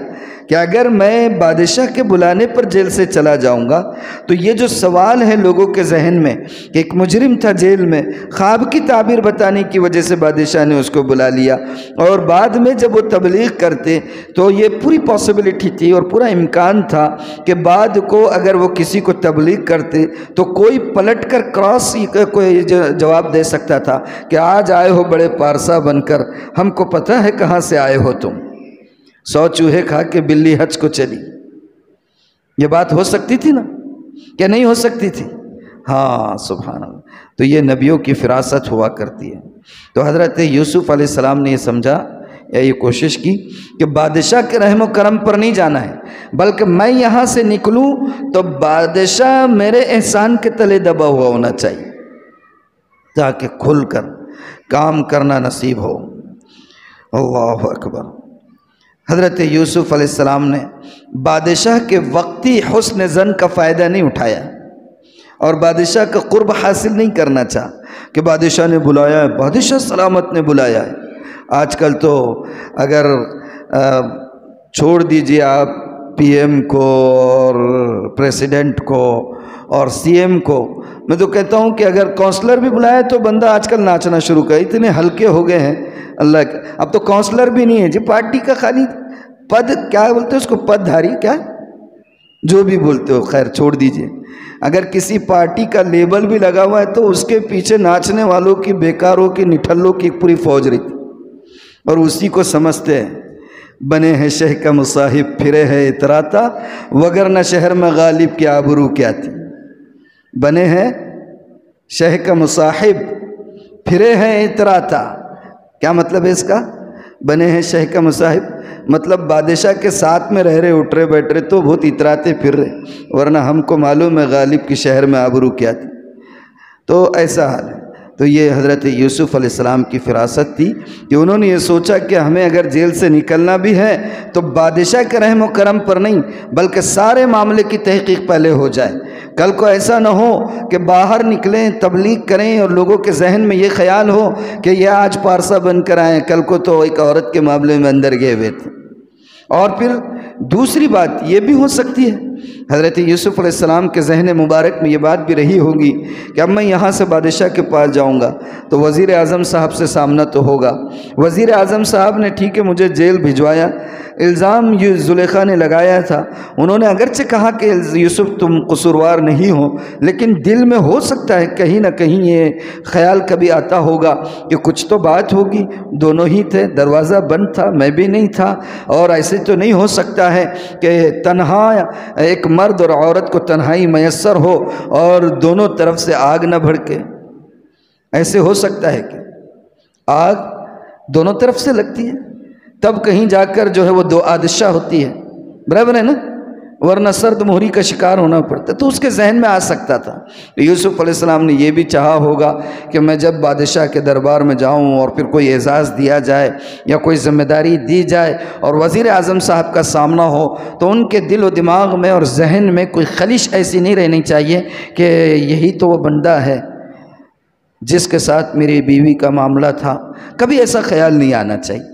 S1: کہ اگر میں بادشاہ کے بلانے پر جیل سے چلا جاؤں گا تو یہ جو سوال ہے لوگوں کے ذہن میں کہ ایک مجرم تھا جیل میں، خواب کی تعبیر بتانے کی وجہ سے بادشاہ نے اس کو بلا لیا، اور بعد میں جب وہ تبلیغ کرتے تو یہ پوری پاسبلٹی تھی اور پورا امکان تھا کہ بعد کو اگر وہ کسی کو تبلیغ کرتے تو کوئی پلٹ کر کراس کوئی جواب دے سکتا تھا کہ آج آئے ہو بڑے پارسا بن کر، ہم کو پتہ ہے کہاں سے آئے ہو تم، 100 چوہے کھا کے بلی حج کو چلی۔ یہ بات ہو سکتی تھی نا، کیا نہیں ہو سکتی تھی؟ ہاں سبحان اللہ۔ تو یہ نبیوں کی فراست ہوا کرتی ہے۔ تو حضرت یوسف علیہ السلام نے یہ سمجھا یا یہ کوشش کی کہ بادشاہ کے رحم و کرم پر نہیں جانا ہے، بلکہ میں یہاں سے نکلوں تو بادشاہ میرے احسان کے تلے دبا ہوا ہونا چاہیے تاکہ کھل کر کام کرنا نصیب ہو۔ اللہ اکبر۔ حضرت یوسف علیہ السلام نے بادشاہ کے وقتی حسن ظن کا فائدہ نہیں اٹھایا اور بادشاہ کا قرب حاصل نہیں کرنا چاہا کہ بادشاہ نے بلایا ہے، بادشاہ سلامت نے بلایا ہے۔ آج کل تو اگر چھوڑ دیجئے آپ پی ایم کو اور پریسیڈنٹ کو اور سی ایم کو، میں تو کہتا ہوں کہ اگر کونسلر بھی بلایا تو بندہ آج کل ناچنا شروع کر، اتنے ہلکے ہو گئے ہیں اللہ کا۔ اب تو کونسلر بھی نہیں ہے جی، پارٹی کا خالی پد، کیا بولتے ہیں اس کو، پد دھاری، کیا جو بھی بولتے ہو، خیر چھوڑ دیجئے۔ اگر کسی پارٹی کا لیبل بھی لگا ہوا ہے تو اس کے پیچھے ناچنے والوں کی، بیکاروں کی، نٹھلوں کی پوری فوج رہتی اور اسی کو سمجھتے ہیں بنے ہیں شہ کا مصاحب، پھرے ہے اتراتا، وگرنہ شہر میں غالب کی آبرو کیا تھی۔ بنے ہیں شہ کا مصاحب، پھرے ہیں اتراتا، کیا مطلب ہے اس کا؟ بنے ہیں شہ کا مصاحب مطلب بادشاہ کے ساتھ میں رہ رہے، اٹھ رہے بیٹھ رہے تو بہت اتراتے پھر رہے، ورنہ ہم کو معلوم ہے غالب کی شہر میں آبرو کیا تھی۔ تو ایسا حال ہے۔ تو یہ حضرت یوسف علیہ السلام کی فراست تھی کہ انہوں نے یہ سوچا کہ ہمیں اگر جیل سے نکلنا بھی ہے تو بادشاہ کے رحم و کرم پر نہیں، بلکہ سارے معاملے کی تحقیق پہلے ہو جائے۔ کل کو ایسا نہ ہو کہ باہر نکلیں، تبلیغ کریں اور لوگوں کے ذہن میں یہ خیال ہو کہ یہ آج پارسا بن کر آئیں، کل کو تو ایک عورت کے معاملے میں اندر گئے ہوئے تھے۔ اور پھر دوسری بات یہ بھی ہو سکتی ہے، حضرت یوسف علیہ السلام کے ذہن مبارک میں یہ بات بھی رہی ہوگی کہ اب میں یہاں سے بادشاہ کے پاس جاؤں گا تو وزیر اعظم صاحب سے سامنا تو ہوگا۔ وزیر اعظم صاحب نے ٹھیک ہے مجھے جیل بھجوایا، الزام زلیخا نے لگایا تھا، انہوں نے اگرچہ کہا کہ یوسف تم قصوروار نہیں ہو، لیکن دل میں ہو سکتا ہے کہیں نہ کہیں یہ خیال کبھی آتا ہوگا کہ کچھ تو بات ہوگی، دونوں ہی تھے، دروازہ بند تھا، میں بھی نہیں تھا، اور ایسے تو نہیں ہو سکتا ہے کہ تنہا ایک مرد اور عورت کو تنہائی میسر ہو اور دونوں طرف سے آگ نہ بھڑکے۔ ایسے ہو سکتا ہے کہ آگ دونوں طرف سے لگتی ہے، تب کہیں جا کر جو ہے وہ دو آدشہ ہوتی ہے، برابر ہے نا، ورنہ سرد مہری کا شکار ہونا پڑتا، تو اس کے ذہن میں آ سکتا تھا۔ یوسف علیہ السلام نے یہ بھی چاہا ہوگا کہ میں جب بادشاہ کے دربار میں جاؤں اور پھر کوئی اعزاز دیا جائے یا کوئی ذمہ داری دی جائے اور وزیر اعظم صاحب کا سامنا ہو تو ان کے دل و دماغ میں اور ذہن میں کوئی خلش ایسی نہیں رہنی چاہیے کہ یہی تو وہ بندہ ہے جس کے ساتھ میری بیوی کا معاملہ تھا، کبھی ایسا خیال نہیں آنا چاہیے۔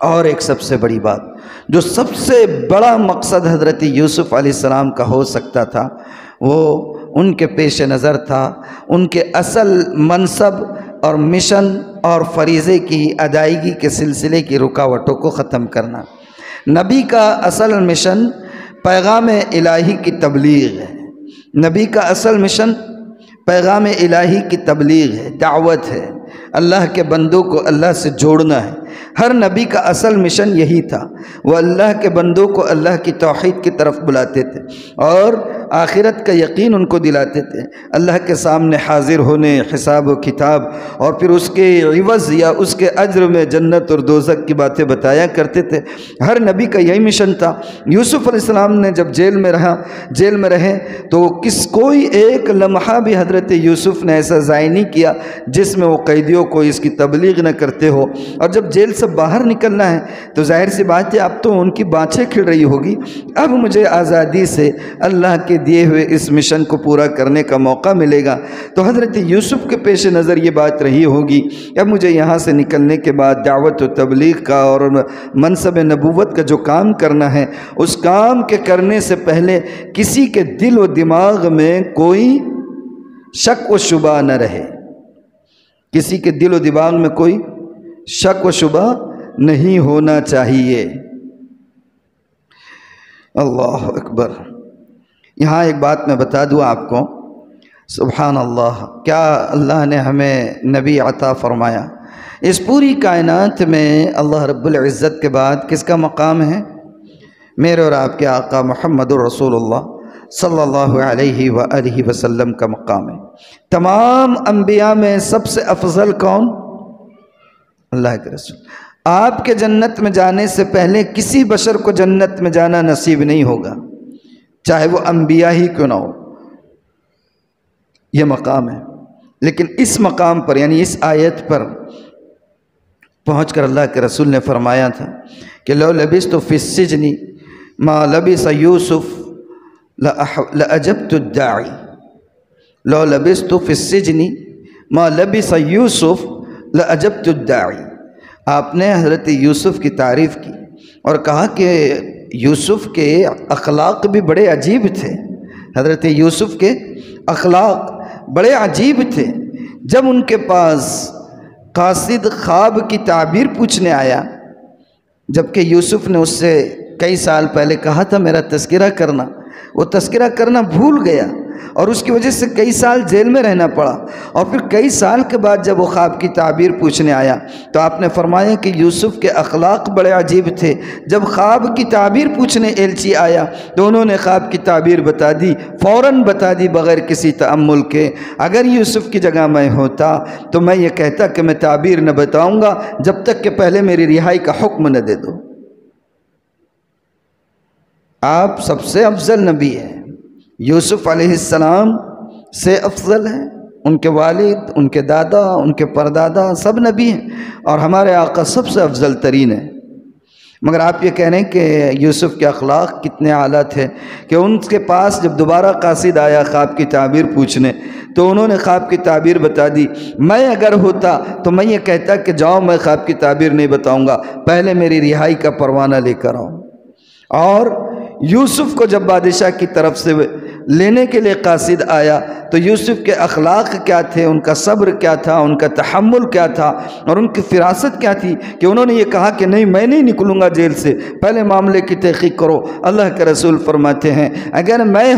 S1: اور ایک سب سے بڑی بات، جو سب سے بڑا مقصد حضرت یوسف علیہ السلام کا ہو سکتا تھا، وہ ان کے پیش نظر تھا ان کے اصل منصب اور مشن اور فریضے کی ادائیگی کے سلسلے کی رکاوٹوں کو ختم کرنا۔ نبی کا اصل مشن پیغام الہی کی تبلیغ ہے، نبی کا اصل مشن پیغام الہی کی تبلیغ ہے، دعوت ہے، اللہ کے بندوں کو اللہ سے جوڑنا ہے۔ ہر نبی کا اصل مشن یہی تھا، وہ اللہ کے بندوں کو اللہ کی توحید کی طرف بلاتے تھے اور آخرت کا یقین ان کو دلاتے تھے، اللہ کے سامنے حاضر ہونے، حساب و کتاب اور پھر اس کے عوض یا اس کے اجر میں جنت اور دوزخ کی باتیں بتایا کرتے تھے۔ ہر نبی کا یہی مشن تھا۔ یوسف علیہ السلام نے جب جیل میں رہے تو کوئی ایک لمحہ بھی حضرت یوسف نے ایسا ضائع نہیں کیا جس میں وہ قیدیوں کو اس کی تبلیغ نہ کرتے ہو، اور جب جیل سے باہر نکلنا ہے تو ظاہر سی بات ہے اب تو ان کی بانچیں کھل رہی ہوگی، اب مجھے آزادی سے اللہ کے دیے ہوئے اس مشن کو پورا کرنے کا موقع ملے گا۔ تو حضرت یوسف کے پیش نظر یہ بات رہی ہوگی اب مجھے یہاں سے نکلنے کے بعد دعوت و تبلیغ کا اور منصب نبوت کا جو کام کرنا ہے، اس کام کے کرنے سے پہلے کسی کے دل و دماغ میں کوئی شک و شبہ نہ رہے، کسی کے دل و دماغ میں کوئی شک و شبہ نہیں ہونا چاہیے۔ اللہ اکبر۔ یہاں ایک بات میں بتا دوں آپ کو، سبحان اللہ، کیا اللہ نے ہمیں نبی عطا فرمایا۔ اس پوری کائنات میں اللہ رب العزت کے بعد کس کا مقام ہے؟ میرے اور آپ کے آقا محمد الرسول اللہ صلی اللہ علیہ وآلہ وسلم کا مقام ہے۔ تمام انبیاء میں سب سے افضل کون؟ اللہ کے رسول۔ آپ کے جنت میں جانے سے پہلے کسی بشر کو جنت میں جانا نصیب نہیں ہوگا، چاہے وہ انبیاء ہی کیوں نہ ہو۔ یہ مقام ہے، لیکن اس مقام پر یعنی اس آیت پر پہنچ کر اللہ کے رسول نے فرمایا تھا کہ لو لبثت فی السجن ما لبث یوسف لأجبت الداعی، لو لبثت فی السجن ما لبث یوسف لأجبت الداعی۔ آپ نے حضرت یوسف کی تعریف کی اور کہا کہ یوسف کے اخلاق بھی بڑے عجیب تھے، حضرت یوسف کے اخلاق بڑے عجیب تھے۔ جب ان کے پاس قاصد خواب کی تعبیر پوچھنے آیا، جبکہ یوسف نے اس سے کئی سال پہلے کہا تھا میرا تذکرہ کرنا، وہ تذکرہ کرنا بھول گیا اور اس کی وجہ سے کئی سال جیل میں رہنا پڑا، اور پھر کئی سال کے بعد جب وہ خواب کی تعبیر پوچھنے آیا تو آپ نے فرمایا کہ یوسف کے اخلاق بڑے عجیب تھے۔ جب خواب کی تعبیر پوچھنے ایلچی آیا تو انہوں نے خواب کی تعبیر بتا دی، فوراً بتا دی بغیر کسی تأمل کے۔ اگر یوسف کی جگہ میں ہوتا تو میں یہ کہتا کہ میں تعبیر نہ بتاؤں گا جب تک کہ پہلے میری رہائی کا حکم نہ دے دو۔ آپ سب سے افضل نبی ہیں، یوسف علیہ السلام سے افضل ہیں، ان کے والد، ان کے دادا، ان کے پردادا سب نبی ہیں، اور ہمارے آقا سب سے افضل ترین ہیں۔ مگر آپ یہ کہہ رہے ہیں کہ یوسف کے اخلاق کتنے اعلیٰ تھے کہ ان کے پاس جب دوبارہ قاصد آیا خواب کی تعبیر پوچھنے تو انہوں نے خواب کی تعبیر بتا دی۔ میں اگر ہوتا تو میں یہ کہتا کہ جاؤ میں خواب کی تعبیر نہیں بتاؤں گا، پہلے میری رہائی کا پروانہ لے کر آؤ۔ اور یوسف کو جب بادشاہ کی طرف سے لینے کے لیے قاصد آیا تو یوسف کے اخلاق کیا تھے، ان کا صبر کیا تھا، ان کا تحمل کیا تھا اور ان کی فراست کیا تھی کہ انہوں نے یہ کہا کہ نہیں میں نہیں نکلوں گا جیل سے، پہلے معاملے کی تحقیق کرو۔ اللہ کے رسول فرماتے ہیں اگر میں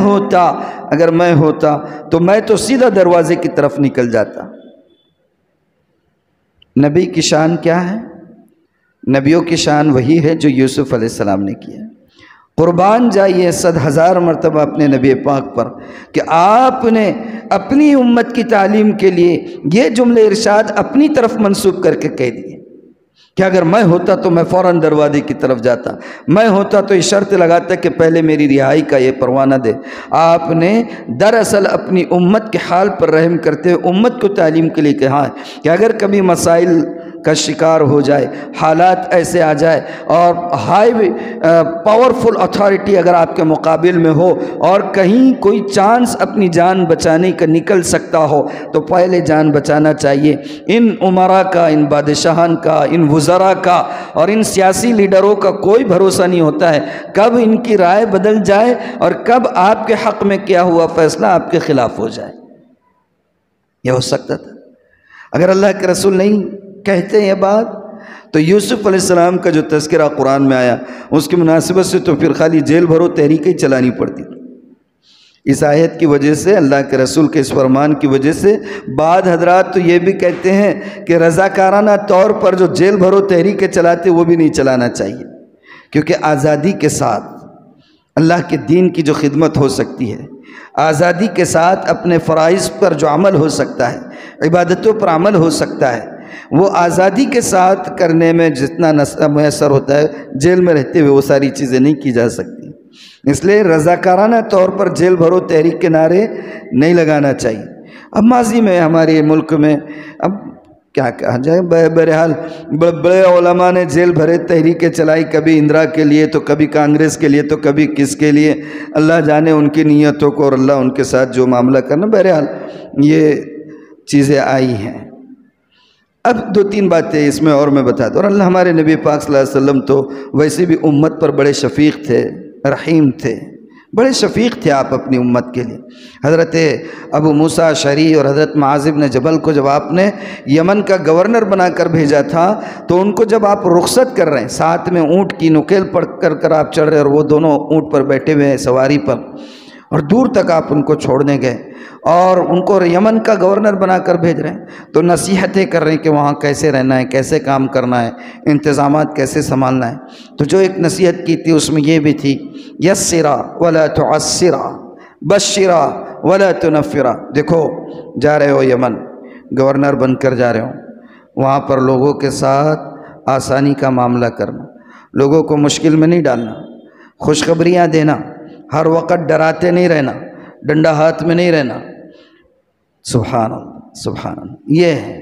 S1: ہوتا تو میں تو سیدھا دروازے کی طرف نکل جاتا۔ نبی کی شان کیا ہے؟ نبیوں کی شان وہی ہے جو یوسف علیہ السلام نے کیا۔ قربان جائیے 100,000 مرتبہ اپنے نبی پاک پر کہ آپ نے اپنی امت کی تعلیم کے لیے یہ جملے ارشاد اپنی طرف منسوب کر کے کہہ دیے کہ اگر میں ہوتا تو میں فوراً دروازے کی طرف جاتا، میں ہوتا تو یہ شرط لگاتا کہ پہلے میری رہائی کا یہ پروانہ دے۔ آپ نے دراصل اپنی امت کے حال پر رحم کرتے ہوئے امت کو تعلیم کے لیے کہا ہے کہ اگر کبھی مسائل کا شکار ہو جائے، حالات ایسے آ جائے اور ہائی پاورفل اتھارٹی اگر آپ کے مقابل میں ہو اور کہیں کوئی چانس اپنی جان بچانے کا نکل سکتا ہو تو پہلے جان بچانا چاہیے۔ ان عمرا کا، ان بادشاہان کا، ان وزراء کا اور ان سیاسی لیڈروں کا کوئی بھروسہ نہیں ہوتا ہے کب ان کی رائے بدل جائے اور کب آپ کے حق میں کیا ہوا فیصلہ آپ کے خلاف ہو جائے۔ یہ ہو سکتا تھا اگر اللہ کے رسول نہیں کہتے یہ بات تو یوسف علیہ السلام کا جو تذکرہ قرآن میں آیا اس کی مناسبت سے تو پھر خالی جیل بھرو تحریک ہی چلانی پڑتی تھی۔ اس آیت کی وجہ سے، اللہ کے رسول کے اس فرمان کی وجہ سے بعض حضرات تو یہ بھی کہتے ہیں کہ رضاکارانہ طور پر جو جیل بھرو تحریکیں چلاتے وہ بھی نہیں چلانا چاہیے، کیونکہ آزادی کے ساتھ اللہ کے دین کی جو خدمت ہو سکتی ہے، آزادی کے ساتھ اپنے فرائض پر جو عمل ہو سکتا ہے، عبادتوں پر عمل ہو سکتا ہے، وہ آزادی کے ساتھ کرنے میں جتنا میسر ہوتا ہے جیل میں رہتے ہوئے وہ ساری چیزیں نہیں کی جا سکتی۔ اس لیے رضاکارانہ طور پر جیل بھرو تحریک کے نعرے نہیں لگانا چاہیے۔ اب ماضی میں ہمارے ملک میں اب کیا کہا جائے، بہرحال بڑے علماء نے جیل بھرے تحریکیں چلائی، کبھی اندرا کے لیے تو کبھی کانگریس کے لیے تو کبھی کس کے لیے، اللہ جانے ان کی نیتوں کو اور اللہ ان کے ساتھ جو معاملہ کرنا، بہرحال یہ چیزیں آئی ہیں۔ اب دو تین باتیں اس میں اور میں بتا دوں۔ اور اللہ ہمارے نبی پاک صلی اللہ علیہ وسلم تو ویسے بھی امت پر بڑے شفیق تھے، رحیم تھے، بڑے شفیق تھے آپ اپنی امت کے لیے۔ حضرت ابو موسیٰ اشعری اور حضرت معاذ بن جبل کو جب آپ نے یمن کا گورنر بنا کر بھیجا تھا تو ان کو جب آپ رخصت کر رہے ہیں، ساتھ میں اونٹ کی نکیل پڑھ کر آپ چڑھ رہے ہیں اور وہ دونوں اونٹ پر بیٹھے ہوئے ہیں سواری پر، اور دور تک آپ ان کو چھوڑنے گئے اور ان کو یمن کا گورنر بنا کر بھیج رہے ہیں تو نصیحتیں کر رہے ہیں کہ وہاں کیسے رہنا ہے، کیسے کام کرنا ہے، انتظامات کیسے سنبھالنا ہے۔ تو جو ایک نصیحت کی تھی اس میں یہ بھی تھی، یسرا ولا تعسرا بشرا ولا تنفرا۔ دیکھو جا رہے ہو یمن، گورنر بن کر جا رہے ہو، وہاں پر لوگوں کے ساتھ آسانی کا معاملہ کرنا، لوگوں کو مشکل میں نہیں ڈالنا، خوشخبریاں دینا، ہر وقت ڈراتے نہیں رہنا، ڈنڈا ہاتھ میں نہیں رہنا۔ سبحان اللہ سبحان اللہ، یہ ہے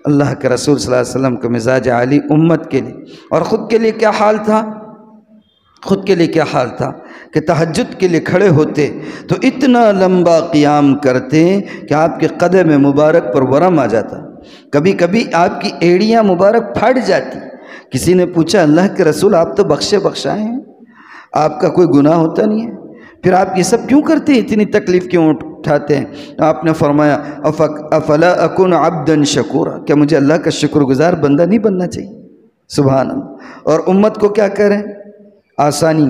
S1: اللہ کے رسول صلی اللہ علیہ وسلم کا مزاج عالی امت کے لیے۔ اور خود کے لیے کیا حال تھا، خود کے لیے کیا حال تھا کہ تہجد کے لیے کھڑے ہوتے تو اتنا لمبا قیام کرتے کہ آپ کے قدم مبارک پر ورم آ جاتا، کبھی کبھی آپ کی ایڑیاں مبارک پھٹ جاتی۔ کسی نے پوچھا اللہ کے رسول آپ تو بخشے بخشائے ہیں، آپ کا کوئی گناہ ہوتا نہیں ہے، پھر آپ یہ سب کیوں کرتے ہیں، اتنی تکلیف کیوں اٹھاتے ہیں؟ آپ نے فرمایا افلا اکن عبدا شکورا، کیا مجھے اللہ کا شکر گزار بندہ نہیں بننا چاہیے؟ سبحان اللہ۔ اور امت کو کیا کہہ رہے ہیں، آسانی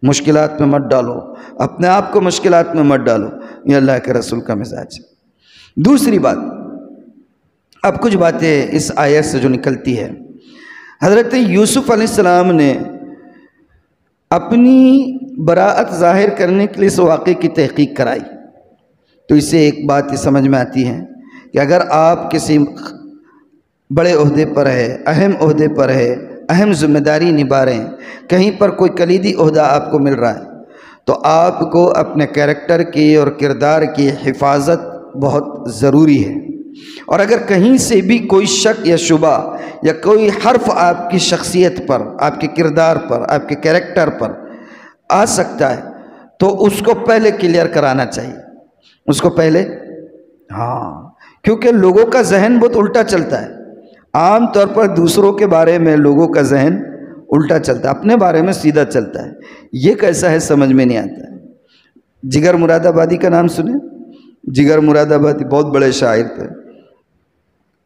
S1: مشکلات میں مت ڈالو، اپنے آپ کو مشکلات میں مت ڈالو، یہ اللہ کے رسول کا مزاج ہے۔ دوسری بات، اب کچھ باتیں اس آیت سے جو نکلتی ہے، حضرت یوسف علیہ السلام نے اپنی براءت ظاہر کرنے کے لیے اس واقعے کی تحقیق کرائی، تو اس سے ایک بات یہ سمجھ میں آتی ہے کہ اگر آپ کسی بڑے عہدے پر ہے، اہم عہدے پر ہے، اہم ذمہ داری نبھا رہے ہیں، کہیں پر کوئی کلیدی عہدہ آپ کو مل رہا ہے تو آپ کو اپنے کیریکٹر کی اور کردار کی حفاظت بہت ضروری ہے۔ اور اگر کہیں سے بھی کوئی شک یا شبہ یا کوئی حرف آپ کی شخصیت پر، آپ کے کردار پر، آپ کے کیریکٹر پر آ سکتا ہے تو اس کو پہلے کلیئر کرانا چاہیے، اس کو پہلے، کیونکہ لوگوں کا ذہن بہت الٹا چلتا ہے۔ عام طور پر دوسروں کے بارے میں لوگوں کا ذہن الٹا چلتا ہے، اپنے بارے میں سیدھا چلتا ہے۔ یہ کیسا ہے سمجھ میں نہیں آتا ہے۔ جگر مراد آبادی کا نام سنیں؟ جگر مراد آبادی بہت بڑے شاعر تھے،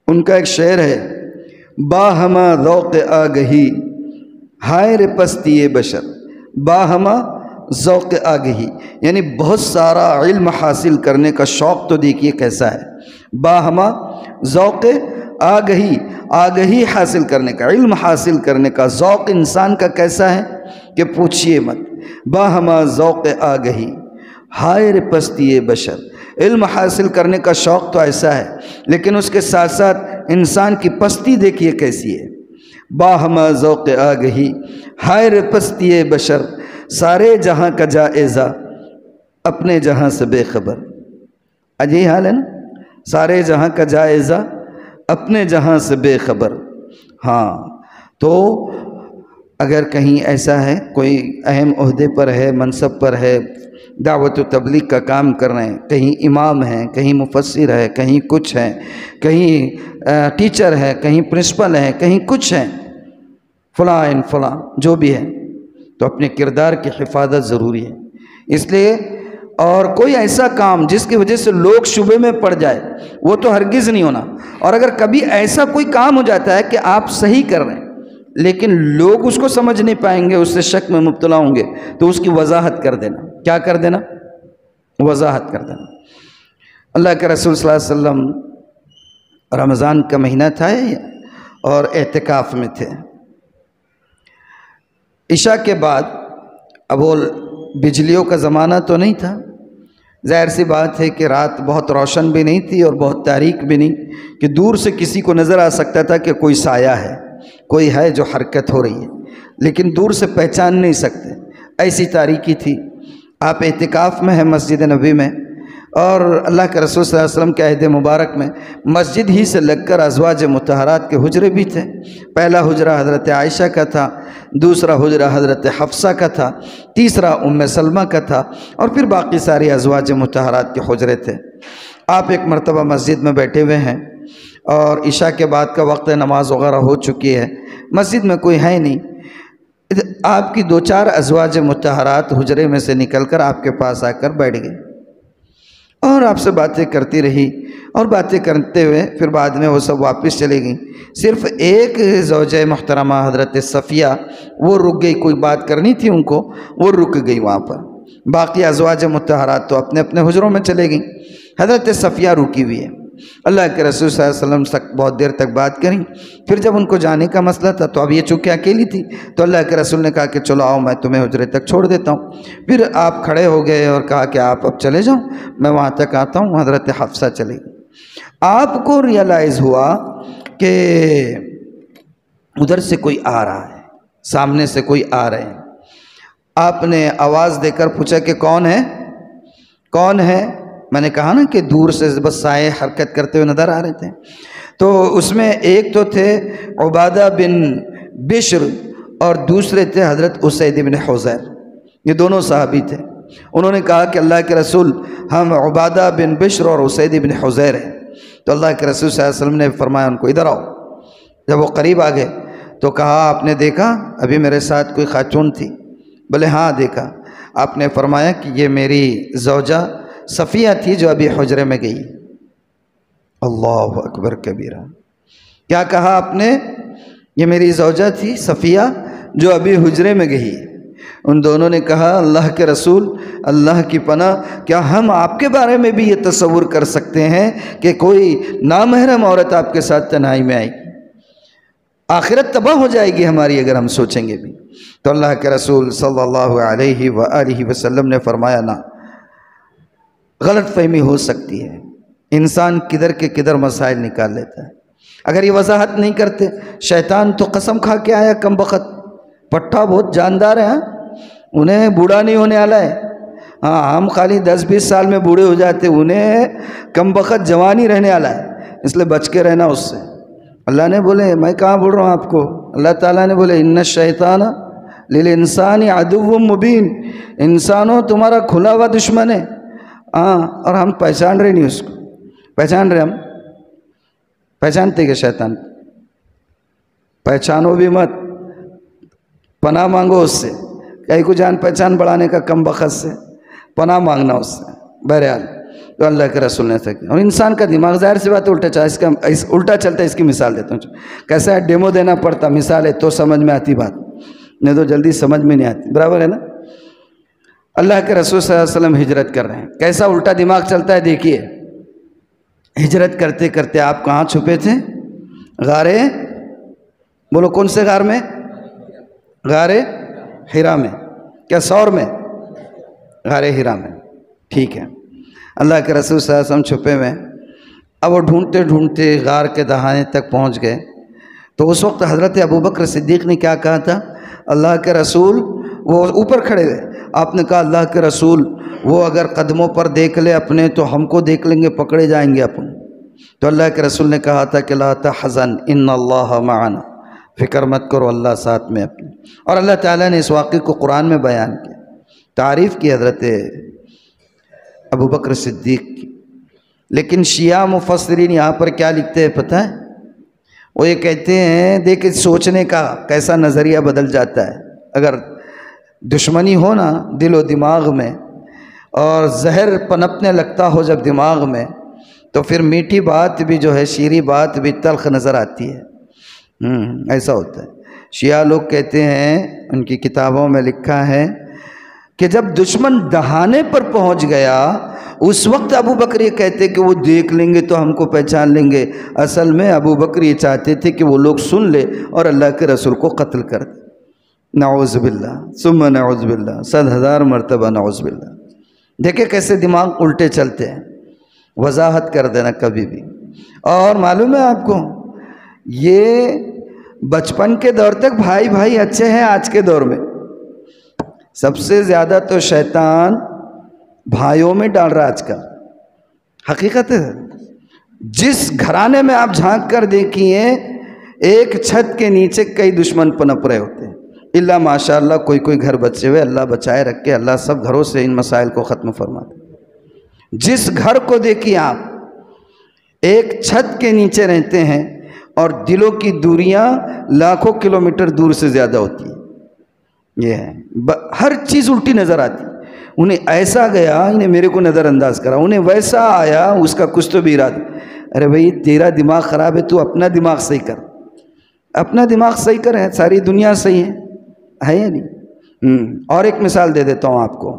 S1: ان کا ایک شعر ہے، باہما ذوق آگہی ہائے رے پستی بشر، باہما ذوق آگہی، یعنی بہت سارا علم حاصل کرنے کا شوق تو دیکھیے کیسا ہے، باہما ذوق آگہی، آگہی حاصل کرنے کا، علم حاصل کرنے کا ذوق انسان کا کیسا ہے کہ پوچھئے مت، باہما ذوق آگہی ہائے رے پستی بشر، علم حاصل کرنے کا شوق تو ایسا ہے لیکن اس کے ساتھ ساتھ انسان کی پستی دیکھیے کیسی ہے۔ باہما ذوق آگہی، ہائے رے پستی بشر، سارے جہاں کا جائزہ اپنے جہاں سے بے خبر۔ آج یہی حال ہے نا، سارے جہاں کا جائزہ اپنے جہاں سے بے خبر۔ ہاں، تو اگر کہیں ایسا ہے کوئی اہم عہدے پر ہے، منصب پر ہے، دعوت و تبلیغ کا کام کر رہے ہیں، کہیں امام ہیں، کہیں مفسر ہے، کہیں کچھ ہے، کہیں ٹیچر ہے، کہیں پرنسپل ہے، کہیں کچھ ہے، فلاں جو بھی ہے، تو اپنے کردار کی حفاظت ضروری ہے۔ اس لیے اور کوئی ایسا کام جس کی وجہ سے لوگ شبہ میں پڑ جائے وہ تو ہرگز نہیں ہونا۔ اور اگر کبھی ایسا کوئی کام ہو جاتا ہے کہ آپ صحیح کر رہے ہیں لیکن لوگ اس کو سمجھ نہیں پائیں گے، اس سے شک میں مبتلا ہوں گے، تو اس کی وضاحت کر دینا۔ کیا کر دینا؟ وضاحت کر دینا۔ اللہ کے رسول صلی اللہ علیہ وسلم رمضان کا مہینہ تھا اور اعتکاف میں تھے۔ عشاء کے بعد، اب وہ بجلیوں کا زمانہ تو نہیں تھا، ظاہر سی بات ہے کہ رات بہت روشن بھی نہیں تھی اور بہت تاریک بھی نہیں کہ دور سے کسی کو نظر آ سکتا تھا کہ کوئی سایہ ہے، کوئی ہے جو حرکت ہو رہی ہے، لیکن دور سے پہچان نہیں سکتے، ایسی تاریکی تھی۔ آپ اعتکاف میں ہیں مسجد نبی میں، اور اللہ کے رسول صلی اللہ علیہ وسلم کے عہد مبارک میں مسجد ہی سے لگ کر ازواج مطہرات کے حجرے بھی تھے۔ پہلا حجرہ حضرت عائشہ کا تھا، دوسرا حجرہ حضرت حفصہ کا تھا، تیسرا ام سلمہ کا تھا، اور پھر باقی ساری ازواج مطہرات کے حجرے تھے۔ آپ ایک مرتبہ مسجد میں بیٹھے ہوئے ہیں اور عشاء کے بعد کا وقت نماز وغیرہ ہو چکی ہے، مسجد میں کوئی ہے نہیں، آپ کی دو چار ازواج مطہرات حجرے میں سے نکل کر آپ کے پاس آ کر بیٹھ گئی اور آپ سے باتیں کرتی رہی، اور باتیں کرتے ہوئے پھر بعد میں وہ سب واپس چلے گئیں۔ صرف ایک زوجہ محترمہ حضرت صفیہ وہ رک گئی، کوئی بات کرنی تھی ان کو، وہ رک گئی وہاں پر، باقی ازواج مطہرات تو اپنے اپنے حجروں میں چلے گئیں، حضرت صفیہ رکی ہوئی ہے۔ اللہ کے رسول صلی اللہ علیہ وسلم بہت دیر تک بات کریں، پھر جب ان کو جانے کا مسئلہ تھا تو اب یہ چونکہ اکیلی تھی تو اللہ کے رسول نے کہا کہ چلو آؤ میں تمہیں حجرے تک چھوڑ دیتا ہوں۔ پھر آپ کھڑے ہو گئے اور کہا کہ آپ اب چلے جاؤ، میں وہاں تک آتا ہوں۔ حضرت حفصہ چلی گئی۔ آپ کو ریئلائز ہوا کہ ادھر سے کوئی آ رہا ہے، سامنے سے کوئی آ رہے ہیں۔ آپ نے آواز دے کر پوچھا کہ کون ہے؟ کون ہے؟ میں نے کہا نا کہ دور سے بس سائے حرکت کرتے ہوئے نظر آ رہے تھے۔ تو اس میں ایک تو تھے عبادہ بن بشر اور دوسرے تھے حضرت اسید بن حضیر، یہ دونوں صحابی تھے۔ انہوں نے کہا کہ اللہ کے رسول ہم عبادہ بن بشر اور اسید بن حضیر ہیں۔ تو اللہ کے رسول صلی اللہ علیہ وسلم نے فرمایا ان کو ادھر آؤ۔ جب وہ قریب آ گئے تو کہا آپ نے دیکھا ابھی میرے ساتھ کوئی خاتون تھی؟ بولے ہاں دیکھا۔ آپ نے فرمایا کہ یہ میری زوجہ صفیہ تھی جو ابھی حجرے میں گئی۔ اللہ اکبر کبیرہ، کیا کہا آپ نے؟ یہ میری زوجہ تھی صفیہ جو ابھی حجرے میں گئی۔ ان دونوں نے کہا اللہ کے رسول، اللہ کی پناہ، کیا ہم آپ کے بارے میں بھی یہ تصور کر سکتے ہیں کہ کوئی نامحرم عورت آپ کے ساتھ تنہائی میں آئے گی؟ آخرت تباہ ہو جائے گی ہماری اگر ہم سوچیں گے بھی۔ تو اللہ کے رسول صلی اللہ علیہ وآلہ وسلم نے فرمایا نہ، غلط فہمی ہو سکتی ہے، انسان کدھر کے کدھر مسائل نکال لیتا ہے۔ اگر یہ وضاحت نہیں کرتے، شیطان تو قسم کھا کے آیا کم بخت، پٹھا بہت جاندار ہے، انہیں بوڑھا نہیں ہونے والا ہے۔ ہاں ہم خالی 10-20 سال میں بوڑھے ہو جاتے، انہیں کم بخت جوانی رہنے والا ہے، اس لیے بچ کے رہنا اس سے۔ اللہ نے بولے میں کہاں بول رہا ہوں آپ کو، اللہ تعالیٰ نے بولے ان الشیطان للانسان عدو مبین، انسانوں تمہارا کھلا ہوا دشمن ہے۔ ہاں، اور ہم پہچان رہے نہیں اس کو، پہچان رہے، ہم پہچانتے کہ شیطان؟ پہچانو بھی مت، پناہ مانگو اس سے، کہیں کو جان پہچان بڑھانے کا کم بخت سے پناہ مانگنا اس سے۔ بہرحال تو اللہ کے رسول نے سکتے، اور انسان کا دماغ ظاہر سی بات الٹا چلتا ہے۔ اس کی مثال دیتا ہوں، کیسا ہے، ڈیمو دینا پڑتا، مثال ہے تو سمجھ میں آتی بات، نہیں تو جلدی سمجھ میں نہیں آتی، برابر ہے نا؟ اللہ کے رسول صلی اللہ علیہ وسلم ہجرت کر رہے ہیں، کیسا الٹا دماغ چلتا ہے دیکھیے۔ ہجرت کرتے کرتے آپ کہاں چھپے تھے؟ غارے، بولو کون سے غار میں؟ غارے حرا میں، کیا سور میں؟ غارے حرا میں، ٹھیک ہے۔ اللہ کے رسول صلی اللہ علیہ وسلم چھپے ہوئے، اب وہ ڈھونڈتے ڈھونڈتے غار کے دہانے تک پہنچ گئے۔ تو اس وقت حضرت ابوبکر صدیق نے کیا کہا تھا؟ اللہ کے رسول، وہ اوپر کھڑے ہوئے، آپ نے کہا اللہ کے رسول وہ اگر قدموں پر دیکھ لے اپنے تو ہم کو دیکھ لیں گے، پکڑے جائیں گے اپن۔ تو اللہ کے رسول نے کہا تھا کہ لا تحزن ان اللہ معنا، فکر مت کرو، اللہ ساتھ میں اپنے۔ اور اللہ تعالیٰ نے اس واقعے کو قرآن میں بیان کیا، تعریف کی حضرت ابوبکر صدیق کی۔ لیکن شیعہ مفسرین یہاں پر کیا لکھتے ہیں پتہ ہے؟ وہ یہ کہتے ہیں دیکھ سوچنے کا کیسا نظریہ بدل جاتا ہے۔ اگر دشمنی ہو نا دل و دماغ میں، اور زہر پنپنے لگتا ہو جب دماغ میں، تو پھر میٹھی بات بھی جو ہے، شیریں بات بھی تلخ نظر آتی ہے۔ ایسا ہوتا ہے۔ شیعہ لوگ کہتے ہیں، ان کی کتابوں میں لکھا ہے کہ جب دشمن دہانے پر پہنچ گیا اس وقت ابو بکر یہ کہتے کہ وہ دیکھ لیں گے تو ہم کو پہچان لیں گے۔ اصل میں ابو بکر یہ چاہتے تھے کہ وہ لوگ سن لے اور اللہ کے رسول کو قتل کر دے۔ نعوذ باللہ ثم نعوذ باللہ، 100,000 مرتبہ نعوذ باللہ۔ دیکھیں کیسے دماغ الٹے چلتے ہیں، وضاحت کر دینا کبھی بھی۔ اور معلوم ہے آپ کو، یہ بچپن کے دور تک بھائی بھائی اچھے ہیں، آج کے دور میں سب سے زیادہ تو شیطان بھائیوں میں ڈال رہا آج کل۔ حقیقت ہے، جس گھرانے میں آپ جھانک کر دیکھیے ایک چھت کے نیچے کئی دشمن پنپ رہے ہوتے ہیں، اللہ ماشاءاللہ کوئی کوئی گھر بچے ہوئے، اللہ بچائے رکھے، اللہ سب گھروں سے ان مسائل کو ختم فرماتے۔ جس گھر کو دیکھیے آپ ایک چھت کے نیچے رہتے ہیں اور دلوں کی دوریاں لاکھوں کلومیٹر دور سے زیادہ ہوتی ہیں۔ یہ ہے، ہر چیز الٹی نظر آتی۔ انہیں ایسا گیا، انہیں میرے کو نظر انداز کرا، انہیں ویسا آیا، اس کا کچھ تو بھی ارادہ۔ ارے بھائی تیرا دماغ خراب ہے، تو اپنا دماغ صحیح کر، اپنا دماغ صحیح کر، ساری دنیا صحیح ہے یا نہیں؟ اور ایک مثال دے دیتا ہوں آپ کو۔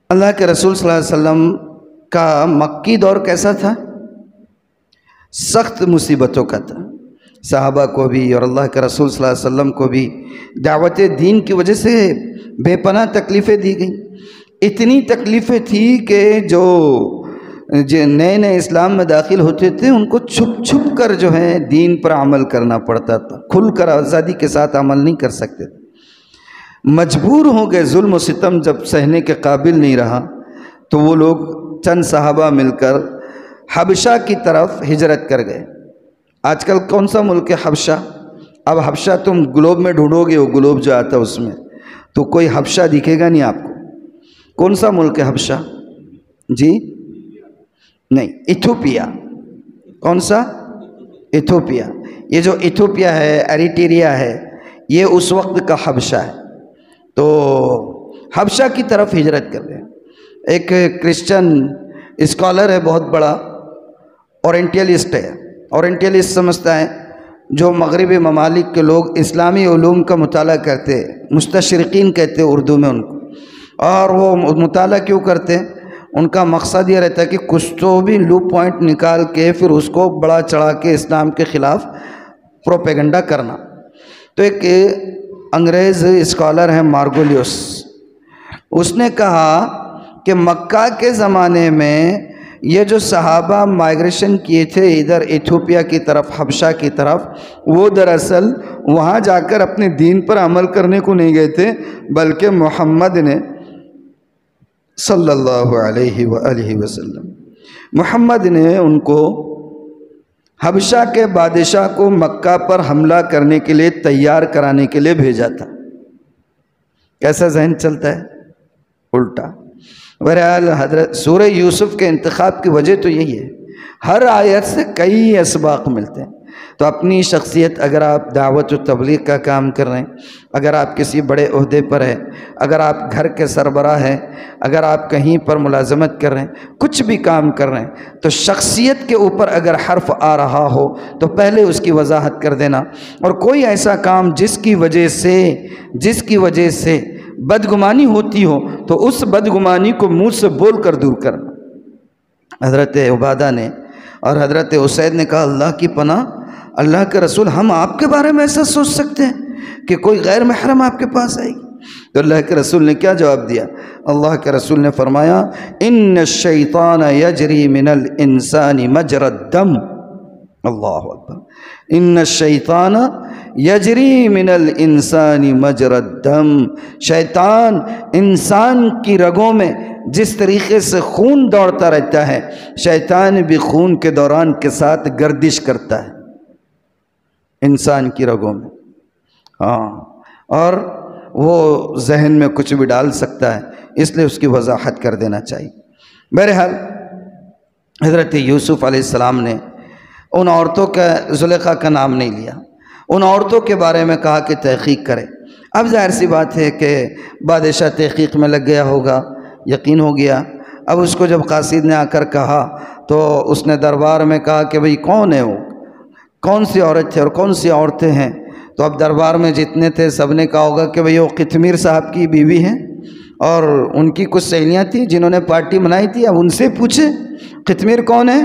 S1: اللہ کے رسول صلی اللہ علیہ وسلم کا مکی دور کیسا تھا؟ سخت مصیبتوں کا تھا۔ صحابہ کو بھی اور اللہ کے رسول صلی اللہ علیہ وسلم کو بھی دعوت دین کی وجہ سے بے پناہ تکلیفیں دی گئیں۔ اتنی تکلیفیں تھی کہ جو نئے نئے اسلام میں داخل ہوتے تھے ان کو چھپ چھپ کر جو ہے دین پر عمل کرنا پڑتا تھا، کھل کر آزادی کے ساتھ عمل نہیں کر سکتے تھے۔ مجبور ہو گئے، ظلم و ستم جب سہنے کے قابل نہیں رہا تو وہ لوگ چند صحابہ مل کر حبشہ کی طرف ہجرت کر گئے۔ آج کل کون سا ملک ہے حبشہ؟ اب حبشہ تم گلوب میں ڈھونڈو گے، وہ گلوب جو آتا ہے اس میں تو کوئی حبشہ دکھے گا نہیں آپ کو۔ کون سا ملک ہے حبشہ؟ جی نہیں، ایتھوپیا۔ کون سا؟ ایتھوپیا۔ یہ جو ایتھوپیا ہے، ایریٹریا ہے، یہ اس وقت کا حبشہ ہے۔ تو حبشہ کی طرف ہجرت کر گئے۔ ایک کرسچن اسکالر ہے بہت بڑا، اورینٹیلسٹ ہے۔ اورینٹیلسٹ سمجھتا ہے جو مغربی ممالک کے لوگ اسلامی علوم کا مطالعہ کرتے، مستشرقین کہتے اردو میں ان کو۔ اور وہ مطالعہ کیوں کرتے؟ ان کا مقصد یہ رہتا ہے کہ کچھ تو بھی لو پوائنٹ نکال کے پھر اس کو بڑا چڑھا کے اسلام کے خلاف پروپیگنڈا کرنا۔ تو ایک انگریز اسکالر ہے مارگولیوس، اس نے کہا کہ مکہ کے زمانے میں یہ جو صحابہ مائگریشن کیے تھے ادھر ایتھوپیا کی طرف، حبشہ کی طرف، وہ دراصل وہاں جا کر اپنے دین پر عمل کرنے کو نہیں گئے تھے، بلکہ محمد نے صلی اللہ علیہ وآلہ وسلم، محمد نے ان کو حبشہ کے بادشاہ کو مکہ پر حملہ کرنے کے لیے تیار کرانے کے لیے بھیجا تھا۔ کیسا ذہن چلتا ہے؟ الٹا۔ بہرحال حضرت سورہ یوسف کے انتخاب کی وجہ تو یہی ہے، ہر آیت سے کئی اسباق ملتے ہیں۔ تو اپنی شخصیت، اگر آپ دعوت و تبلیغ کا کام کر رہے ہیں، اگر آپ کسی بڑے عہدے پر ہیں، اگر آپ گھر کے سربراہ ہیں، اگر آپ کہیں پر ملازمت کر رہے ہیں، کچھ بھی کام کر رہے ہیں، تو شخصیت کے اوپر اگر حرف آ رہا ہو تو پہلے اس کی وضاحت کر دینا۔ اور کوئی ایسا کام جس کی وجہ سے بدگمانی ہوتی ہو تو اس بدگمانی کو منہ سے بول کر دور کرنا۔ حضرت عبادہ نے اور حضرت اسید نے کہا اللہ کی پناہ، اللہ کے رسول، ہم آپ کے بارے میں ایسا سوچ سکتے ہیں کہ کوئی غیر محرم آپ کے پاس آئے گی؟ تو اللہ کے رسول نے کیا جواب دیا؟ اللہ کے رسول نے فرمایا ان الشیطان یجری من الانسان مجری الدم، اللہ اکبر. ان الشیطان یجری من الانسان مجرى الدم. شیطان انسان کی رگوں میں جس طریقے سے خون دوڑتا رہتا ہے، شیطان بھی خون کے دوران کے ساتھ گردش کرتا ہے انسان کی رگوں میں. ہاں، اور وہ ذہن میں کچھ بھی ڈال سکتا ہے، اس لیے اس کی وضاحت کر دینا چاہیے. بہرحال حضرت یوسف علیہ السلام نے ان عورتوں کا، زلیخا کا نام نہیں لیا، ان عورتوں کے بارے میں کہا کہ تحقیق کرے. اب ظاہر سی بات ہے کہ بادشاہ تحقیق میں لگ گیا ہوگا، یقین ہو گیا. اب اس کو جب قاصد نے آ کر کہا تو اس نے دربار میں کہا کہ بھئی کون ہے وہ، کون سی عورت ہے اور کون سی عورتیں ہیں. تو اب دربار میں جتنے تھے سب نے کہا ہوگا کہ بھئی وہ قطمیر صاحب کی بیوی ہیں اور ان کی کچھ سہیلیاں تھیں جنہوں نے پارٹی منائی تھی. اب ان سے پوچھیں قطمیر کون ہے،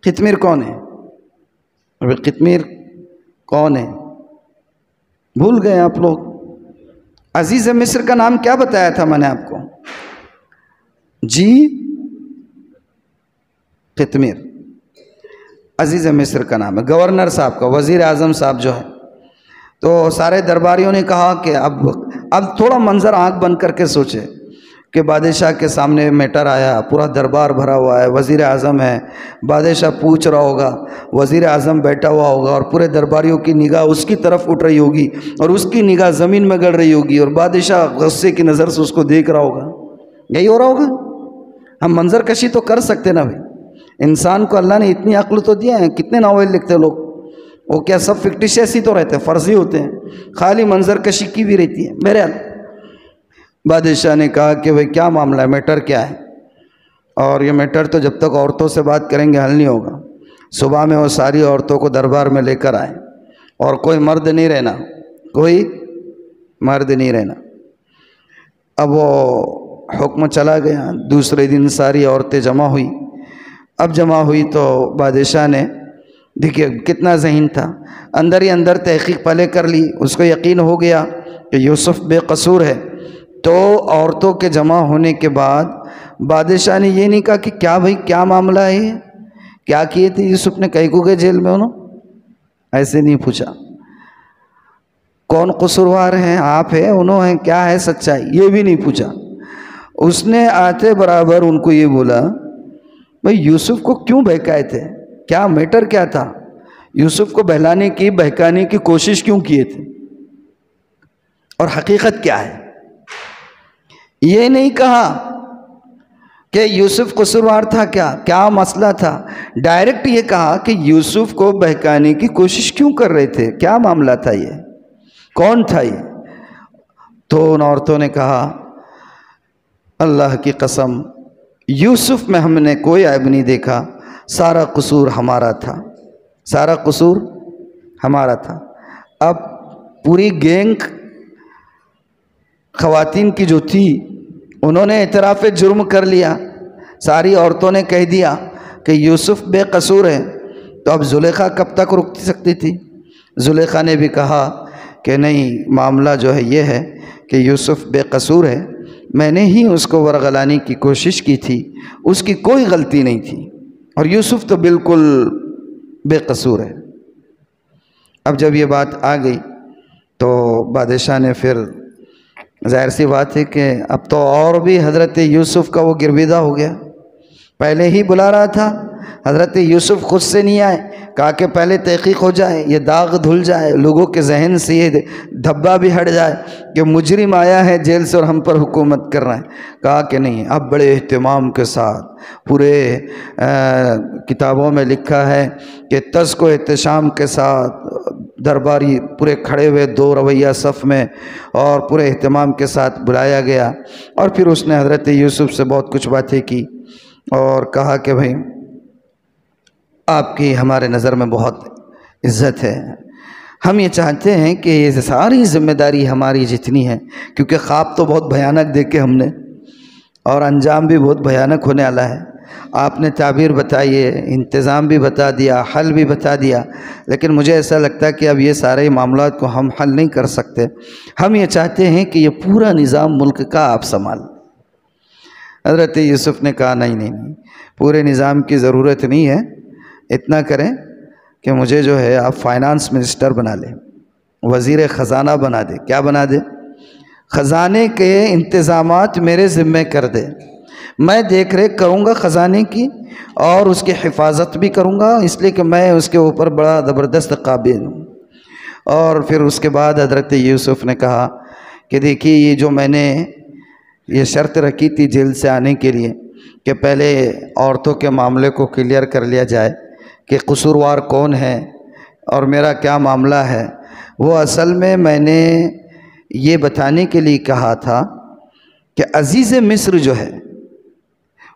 S1: قطمیر کون ہے. قطمیر کون ہے بھول گئے آپ لوگ. عزیز مصر کا نام کیا بتایا تھا میں نے آپ کو؟ جی قطمیر عزیز مصر کا نام ہے، گورنر صاحب کا، وزیر اعظم صاحب جو ہے. تو سارے درباریوں نے کہا کہ اب تھوڑا منظر آنکھ بند کر کے سوچے کہ بادشاہ کے سامنے میٹر آیا، پورا دربار بھرا ہوا ہے، وزیر اعظم ہے، بادشاہ پوچھ رہا ہوگا، وزیر اعظم بیٹھا ہوا ہوگا اور پورے درباریوں کی نگاہ اس کی طرف اٹھ رہی ہوگی اور اس کی نگاہ زمین میں گڑ رہی ہوگی اور بادشاہ غصے کی نظر سے اس کو دیکھ رہا ہوگا. یہی ہو رہا ہوگا. ہم منظر کشی تو کر سکتے نا بھائی، انسان کو اللہ نے اتنی عقل تو دیا ہے. کتنے ناول لکھتے لوگ، وہ کیا سب فکٹیشیس ہی تو رہتے ہیں، فرضی ہوتے ہیں، خالی منظر کشی کی بھی رہتی ہے. بہرحال بادشاہ نے کہا کہ بھئی کیا معاملہ ہے، میٹر کیا ہے؟ اور یہ میٹر تو جب تک عورتوں سے بات کریں گے حل نہیں ہوگا. صبح میں وہ ساری عورتوں کو دربار میں لے کر آئے اور کوئی مرد نہیں رہنا، کوئی مرد نہیں رہنا. اب وہ حکم چلا گیا. دوسرے دن ساری عورتیں جمع ہوئی. اب جمع ہوئی تو بادشاہ نے، دیکھیے کتنا ذہین تھا، اندر ہی اندر تحقیق پہلے کر لی. اس کو یقین ہو گیا کہ یوسف بے قصور ہے. تو عورتوں کے جمع ہونے کے بعد بادشاہ نے یہ نہیں کہا کہ کیا بھائی کیا معاملہ ہے، کیا کیے تھے یوسف نے، کہیں کو گئے جیل میں انہوں، ایسے نہیں پوچھا. کون قصوروار ہیں، آپ ہیں، انہوں ہیں، کیا ہے سچائی، یہ بھی نہیں پوچھا. اس نے آتے برابر ان کو یہ بولا بھئی یوسف کو کیوں بہکائے تھے، کیا میٹر کیا تھا، یوسف کو بہلانے کی بہکانے کی کوشش کیوں کیے تھے اور حقیقت کیا ہے. یہ نہیں کہا کہ یوسف قصوروار تھا، کیا مسئلہ تھا. ڈائریکٹ یہ کہا کہ یوسف کو بہکانے کی کوشش کیوں کر رہے تھے، کیا معاملہ تھا، یہ کون تھا یہ. تو ان عورتوں نے کہا اللہ کی قسم یوسف میں ہم نے کوئی عیب نہیں دیکھا، سارا قصور ہمارا تھا، سارا قصور ہمارا تھا. اب پوری گینگ خواتین کی جو تھی انہوں نے اعتراف جرم کر لیا. ساری عورتوں نے کہہ دیا کہ یوسف بے قصور ہے. تو اب زلیخا کب تک رک سکتی تھی؟ زلیخا نے بھی کہا کہ نہیں، معاملہ جو ہے یہ ہے کہ یوسف بے قصور ہے، میں نے ہی اس کو ورغلانے کی کوشش کی تھی، اس کی کوئی غلطی نہیں تھی اور یوسف تو بالکل بے قصور ہے. اب جب یہ بات آ گئی تو بادشاہ نے پھر، ظاہر سی بات ہے کہ اب تو اور بھی حضرت یوسف کا وہ گرویدہ ہو گیا. پہلے ہی بلا رہا تھا، حضرت یوسف خود سے نہیں آئے، کہا کہ پہلے تحقیق ہو جائے، یہ داغ دھل جائے، لوگوں کے ذہن سے یہ دھبا بھی ہٹ جائے کہ مجرم آیا ہے جیل سے اور ہم پر حکومت کر رہا ہے. کہا کہ نہیں، اب بڑے اہتمام کے ساتھ، پورے کتابوں میں لکھا ہے کہ تزک و احتشام کے ساتھ درباری پورے کھڑے ہوئے دو رویہ صف میں اور پورے اہتمام کے ساتھ بلایا گیا. اور پھر اس نے حضرت یوسف سے بہت کچھ باتیں کی اور کہا کہ بھئی آپ کی ہمارے نظر میں بہت عزت ہے، ہم یہ چاہتے ہیں کہ یہ ساری ذمہ داری ہماری جتنی ہے، کیونکہ خواب تو بہت بھیانک دیکھے ہم نے اور انجام بھی بہت بھیانک ہونے والا ہے. آپ نے تعبیر بتائی ہے، انتظام بھی بتا دیا، حل بھی بتا دیا، لیکن مجھے ایسا لگتا ہے کہ اب یہ سارے معاملات کو ہم حل نہیں کر سکتے. ہم یہ چاہتے ہیں کہ یہ پورا نظام ملک کا آپ سنبھال. حضرت یوسف نے کہا نہیں، پورے نظام کی ضرورت نہیں ہے، اتنا کریں کہ مجھے جو ہے آپ فائنانس منسٹر بنا لیں، وزیر خزانہ بنا دے۔ کیا بنا دے؟ خزانے کے انتظامات میرے ذمہ کر دے، میں دیکھ ریکھ کروں گا خزانے کی، اور اس کی حفاظت بھی کروں گا، اس لیے کہ میں اس کے اوپر بڑا زبردست قابل ہوں۔ اور پھر اس کے بعد حضرت یوسف نے کہا کہ دیکھیے، یہ جو میں نے یہ شرط رکھی تھی جیل سے آنے کے لیے کہ پہلے عورتوں کے معاملے کو کلیئر کر لیا جائے کہ قصوروار کون ہے اور میرا کیا معاملہ ہے، وہ اصل میں نے یہ بتانے کے لیے کہا تھا کہ عزیز مصر جو ہے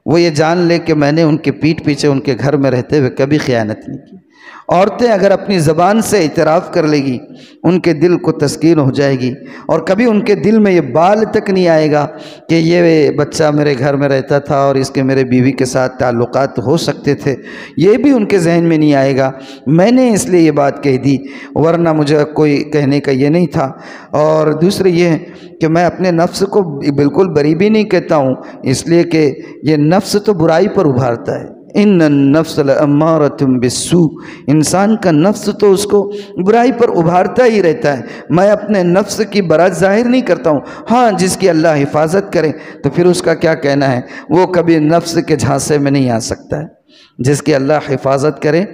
S1: وہ یہ جان لے کہ میں نے ان کے پیٹھ پیچھے ان کے گھر میں رہتے ہوئے کبھی خیانت نہیں کی۔ عورتیں اگر اپنی زبان سے اعتراف کر لے گی، ان کے دل کو تسکین ہو جائے گی، اور کبھی ان کے دل میں یہ بال تک نہیں آئے گا کہ یہ بچہ میرے گھر میں رہتا تھا اور اس کے میرے بیوی کے ساتھ تعلقات ہو سکتے تھے، یہ بھی ان کے ذہن میں نہیں آئے گا۔ میں نے اس لیے یہ بات کہہ دی، ورنہ مجھے کوئی کہنے کا یہ نہیں تھا۔ اور دوسری یہ کہ میں اپنے نفس کو بالکل بری بھی نہیں کہتا ہوں، اس لیے کہ یہ نفس تو برائی پر ابھارتا ہے۔ ان النفس لامارۃ بالسوء، انسان کا نفس تو اس کو برائی پر ابھارتا ہی رہتا ہے۔ میں اپنے نفس کی برات ظاہر نہیں کرتا ہوں، ہاں جس کی اللہ حفاظت کرے تو پھر اس کا کیا کہنا ہے، وہ کبھی نفس کے جھانسے میں نہیں آ سکتا ہے۔ جس کی اللہ حفاظت کرے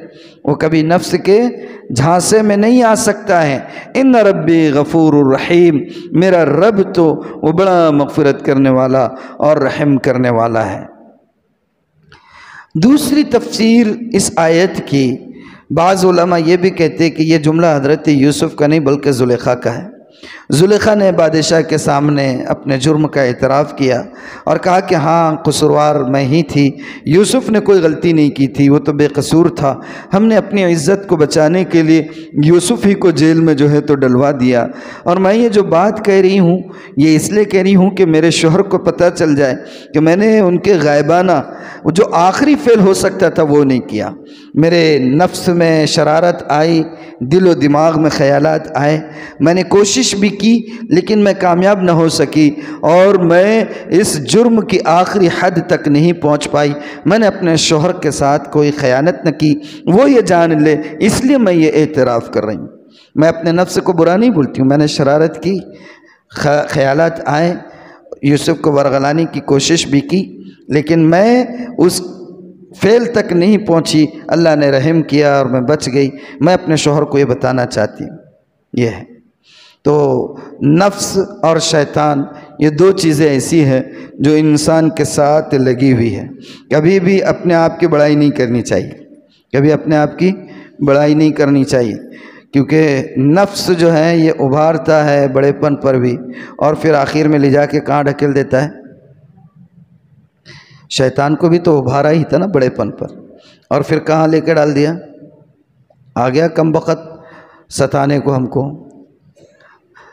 S1: وہ کبھی نفس کے جھانسے میں نہیں آ سکتا ہے۔ ان ربی غفور الرحیم، میرا رب تو وہ بڑا مغفرت کرنے والا اور رحم کرنے والا ہے۔ دوسری تفسیر اس آیت کی، بعض علماء یہ بھی کہتے کہ یہ جملہ حضرت یوسف کا نہیں بلکہ زلیخا کا ہے۔ زلیخا نے بادشاہ کے سامنے اپنے جرم کا اعتراف کیا اور کہا کہ ہاں قصوروار میں ہی تھی، یوسف نے کوئی غلطی نہیں کی تھی، وہ تو بے قصور تھا، ہم نے اپنی عزت کو بچانے کے لیے یوسف ہی کو جیل میں جو ہے تو ڈلوا دیا، اور میں یہ جو بات کہہ رہی ہوں یہ اس لیے کہہ رہی ہوں کہ میرے شوہر کو پتہ چل جائے کہ میں نے ان کے غائبانہ جو آخری فعل ہو سکتا تھا وہ نہیں کیا۔ میرے نفس میں شرارت آئی، دل و دماغ میں خیالات آئے، میں نے کوشش بھی کی لیکن میں کامیاب نہ ہو سکی، اور میں اس جرم کی آخری حد تک نہیں پہنچ پائی۔ میں نے اپنے شوہر کے ساتھ کوئی خیانت نہ کی، وہ یہ جان لے، اس لیے میں یہ اعتراف کر رہی ہوں۔ میں اپنے نفس کو برا نہیں بولتی ہوں، میں نے شرارت کی، خیالات آئے، یوسف کو ورغلانے کی کوشش بھی کی، لیکن میں اس فعل تک نہیں پہنچی۔ اللہ نے رحم کیا اور میں بچ گئی۔ میں اپنے شوہر کو یہ بتانا چاہتی ہوں، یہ ہے۔ تو نفس اور شیطان یہ دو چیزیں ایسی ہیں جو انسان کے ساتھ لگی ہوئی ہے۔ کبھی بھی اپنے آپ کی بڑائی نہیں کرنی چاہیے، کبھی اپنے آپ کی بڑائی نہیں کرنی چاہیے، کیونکہ نفس جو ہے یہ ابھارتا ہے بڑے پن پر بھی، اور پھر آخر میں لے جا کے کہاں ڈھکیل دیتا ہے؟ شیطان کو بھی تو ابھارا ہی تھا نا بڑے پن پر، اور پھر کہاں لے کے ڈال دیا؟ آ گیا کم بخت ستانے کو ہم کو۔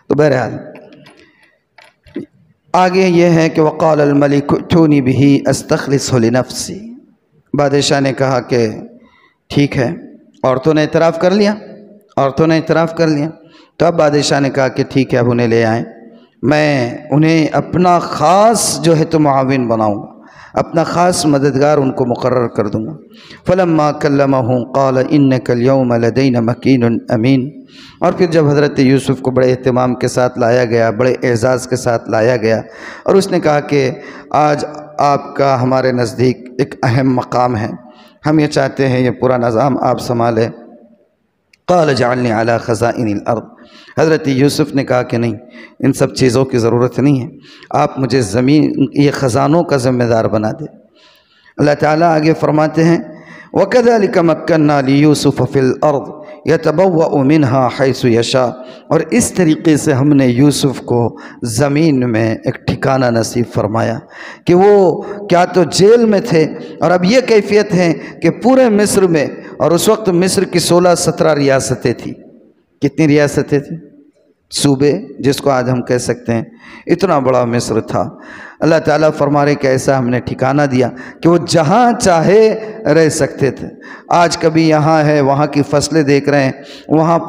S1: تو بہرحال آگے یہ ہے کہ وقال الملک ائتونی بہ استخلصہ لنفسی، بادشاہ نے کہا کہ ٹھیک ہے، عورتوں نے اعتراف کر لیا، عورتوں نے اعتراف کر لیا، تو اب بادشاہ نے کہا کہ ٹھیک ہے اب انہیں لے آئیں، میں انہیں اپنا خاص جو ہے تو معاون بناؤں گا، اپنا خاص مددگار ان کو مقرر کر دوں گا۔ فلما کلمہ قال انک اليوم لدینا مکین امین، اور پھر جب حضرت یوسف کو بڑے اہتمام کے ساتھ لایا گیا، بڑے اعزاز کے ساتھ لایا گیا، اور اس نے کہا کہ آج آپ کا ہمارے نزدیک ایک اہم مقام ہے، ہم یہ چاہتے ہیں یہ پورا نظام آپ سنبھالیں۔ قال اجعلنی علی خزائن الارض، حضرت یوسف نے کہا کہ نہیں، ان سب چیزوں کی ضرورت نہیں ہے، آپ مجھے زمین یہ خزانوں کا ذمہ دار بنا دیں۔ اللہ تعالیٰ آگے فرماتے ہیں وَكَذَلِكَ مَكَّنَّا لِيُوسُفَ فِي الْأَرْضِ يَتَبَوَّأُ مِنْهَا حَيْثُ يَشَاءُ، اور اس طریقے سے ہم نے یوسف کو زمین میں ایک ٹھکانہ نصیب فرمایا کہ وہ کیا تو جیل میں تھے، اور اب یہ کیفیت ہے کہ پورے مصر میں، اور اس وقت مصر کی 16-17 ریاستیں تھیں۔ کتنی ریاستیں تھیں؟ صوبے، جس کو آج ہم کہہ سکتے ہیں، اتنا بڑا مصر تھا۔ اللہ تعالیٰ فرما رہے کہ ایسا ہم نے ٹھکانہ دیا کہ وہ جہاں چاہے رہ سکتے تھے۔ آج کبھی یہاں ہے، وہاں کی فصلیں دیکھ رہے ہیں، وہاں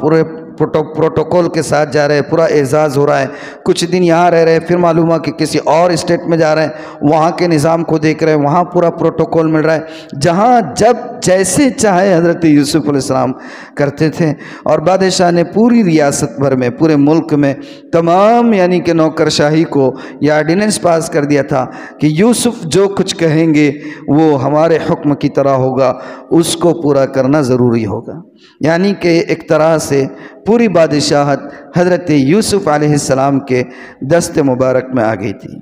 S1: پروٹوکول کے ساتھ جا رہے ہیں، پورا اعزاز ہو رہا ہے، کچھ دن یہاں رہ رہے ہیں، پھر معلوم ہوا کہ کسی اور اسٹیٹ میں جا رہے ہیں، وہاں کے نظام کو دیکھ رہے ہیں، وہاں پورا پروٹوکول مل رہا ہے، جہاں جب جیسے چاہے حضرت یوسف علیہ السلام کرتے تھے۔ اور بادشاہ نے پوری ریاست بھر میں، پورے ملک میں تمام یعنی کہ نوکرشاہی کو یہ آرڈیننس پاس کر دیا تھا کہ یوسف جو کچھ کہیں گے وہ ہمارے حکم کی طرح ہوگا، اس کو پورا کرنا ضروری ہوگا۔ یعنی کہ ایک طرح سے پوری بادشاہت حضرت یوسف علیہ السلام کے دست مبارک میں آ گئی تھی۔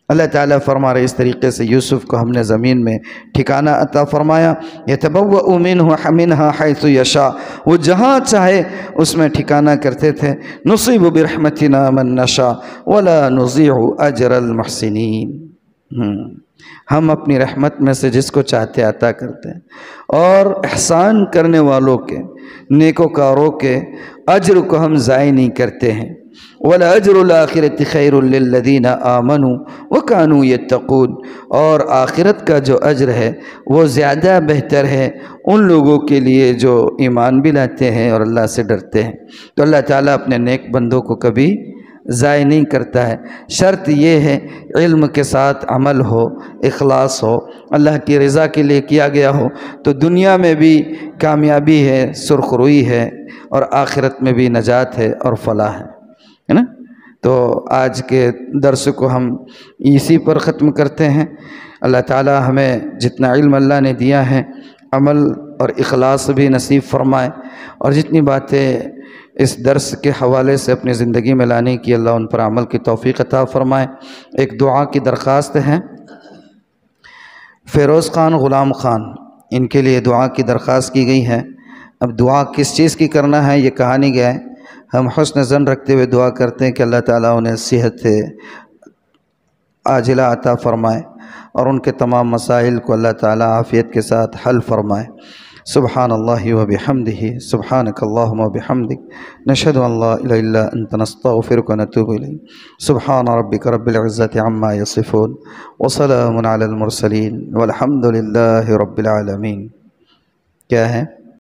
S1: اللہ تعالیٰ فرما رہے اس طریقے سے یوسف کو ہم نے زمین میں ٹھکانہ عطا فرمایا، یتبوأ منہا حیث یشاء، وہ جہاں چاہے اس میں ٹھکانہ کرتے تھے۔ نصیب برحمتنا من نشاء ولا نضیع اجر المحسنین، ہم اپنی رحمت میں سے جس کو چاہتے عطا کرتے ہیں، اور احسان کرنے والوں کے، نیکوکاروں کے اجر کو ہم ضائع نہیں کرتے ہیں۔ وَلَأَجْرُ الْآخِرَةِ خَيْرٌ لِّلَّذِينَ آمَنُوا وَكَانُوا يَتَّقُونَ، اور آخرت کا جو اجر ہے وہ زیادہ بہتر ہے ان لوگوں کے لیے جو ایمان بھی لاتے ہیں اور اللہ سے ڈرتے ہیں۔ تو اللہ تعالیٰ اپنے نیک بندوں کو کبھی ضائع نہیں کرتا ہے۔ شرط یہ ہے علم کے ساتھ عمل ہو، اخلاص ہو، اللہ کی رضا کے لیے کیا گیا ہو، تو دنیا میں بھی کامیابی ہے، سرخ روئی ہے، اور آخرت میں بھی نجات ہے اور فلاح ہے نا۔ تو آج کے درس کو ہم اسی پر ختم کرتے ہیں۔ اللہ تعالیٰ ہمیں جتنا علم اللہ نے دیا ہے عمل اور اخلاص بھی نصیب فرمائے، اور جتنی باتیں اس درس کے حوالے سے اپنی زندگی میں لانے کی اللہ ان پر عمل کی توفیق عطا فرمائے۔ ایک دعا کی درخواست ہے، فیروز خان، غلام خان، ان کے لیے دعا کی درخواست کی گئی ہے۔ اب دعا کس چیز کی کرنا ہے یہ کہا نہیں گیا ہے، ہم حسن ظن رکھتے ہوئے دعا کرتے ہیں کہ اللہ تعالیٰ انہیں صحت عاجلہ عطا فرمائے، اور ان کے تمام مسائل کو اللہ تعالیٰ عافیت کے ساتھ حل فرمائے۔ سبحان اللہ وبحمدہ، سبحانک اللہم وبحمدک، نشہد ان لا الہ الا انت، نستغفرک ونتوب الیک۔ سبحان ربک رب العزت عما یصفون، وسلام علی المرسلین، والحمد للہ رب العالمین۔ کیا ہے؟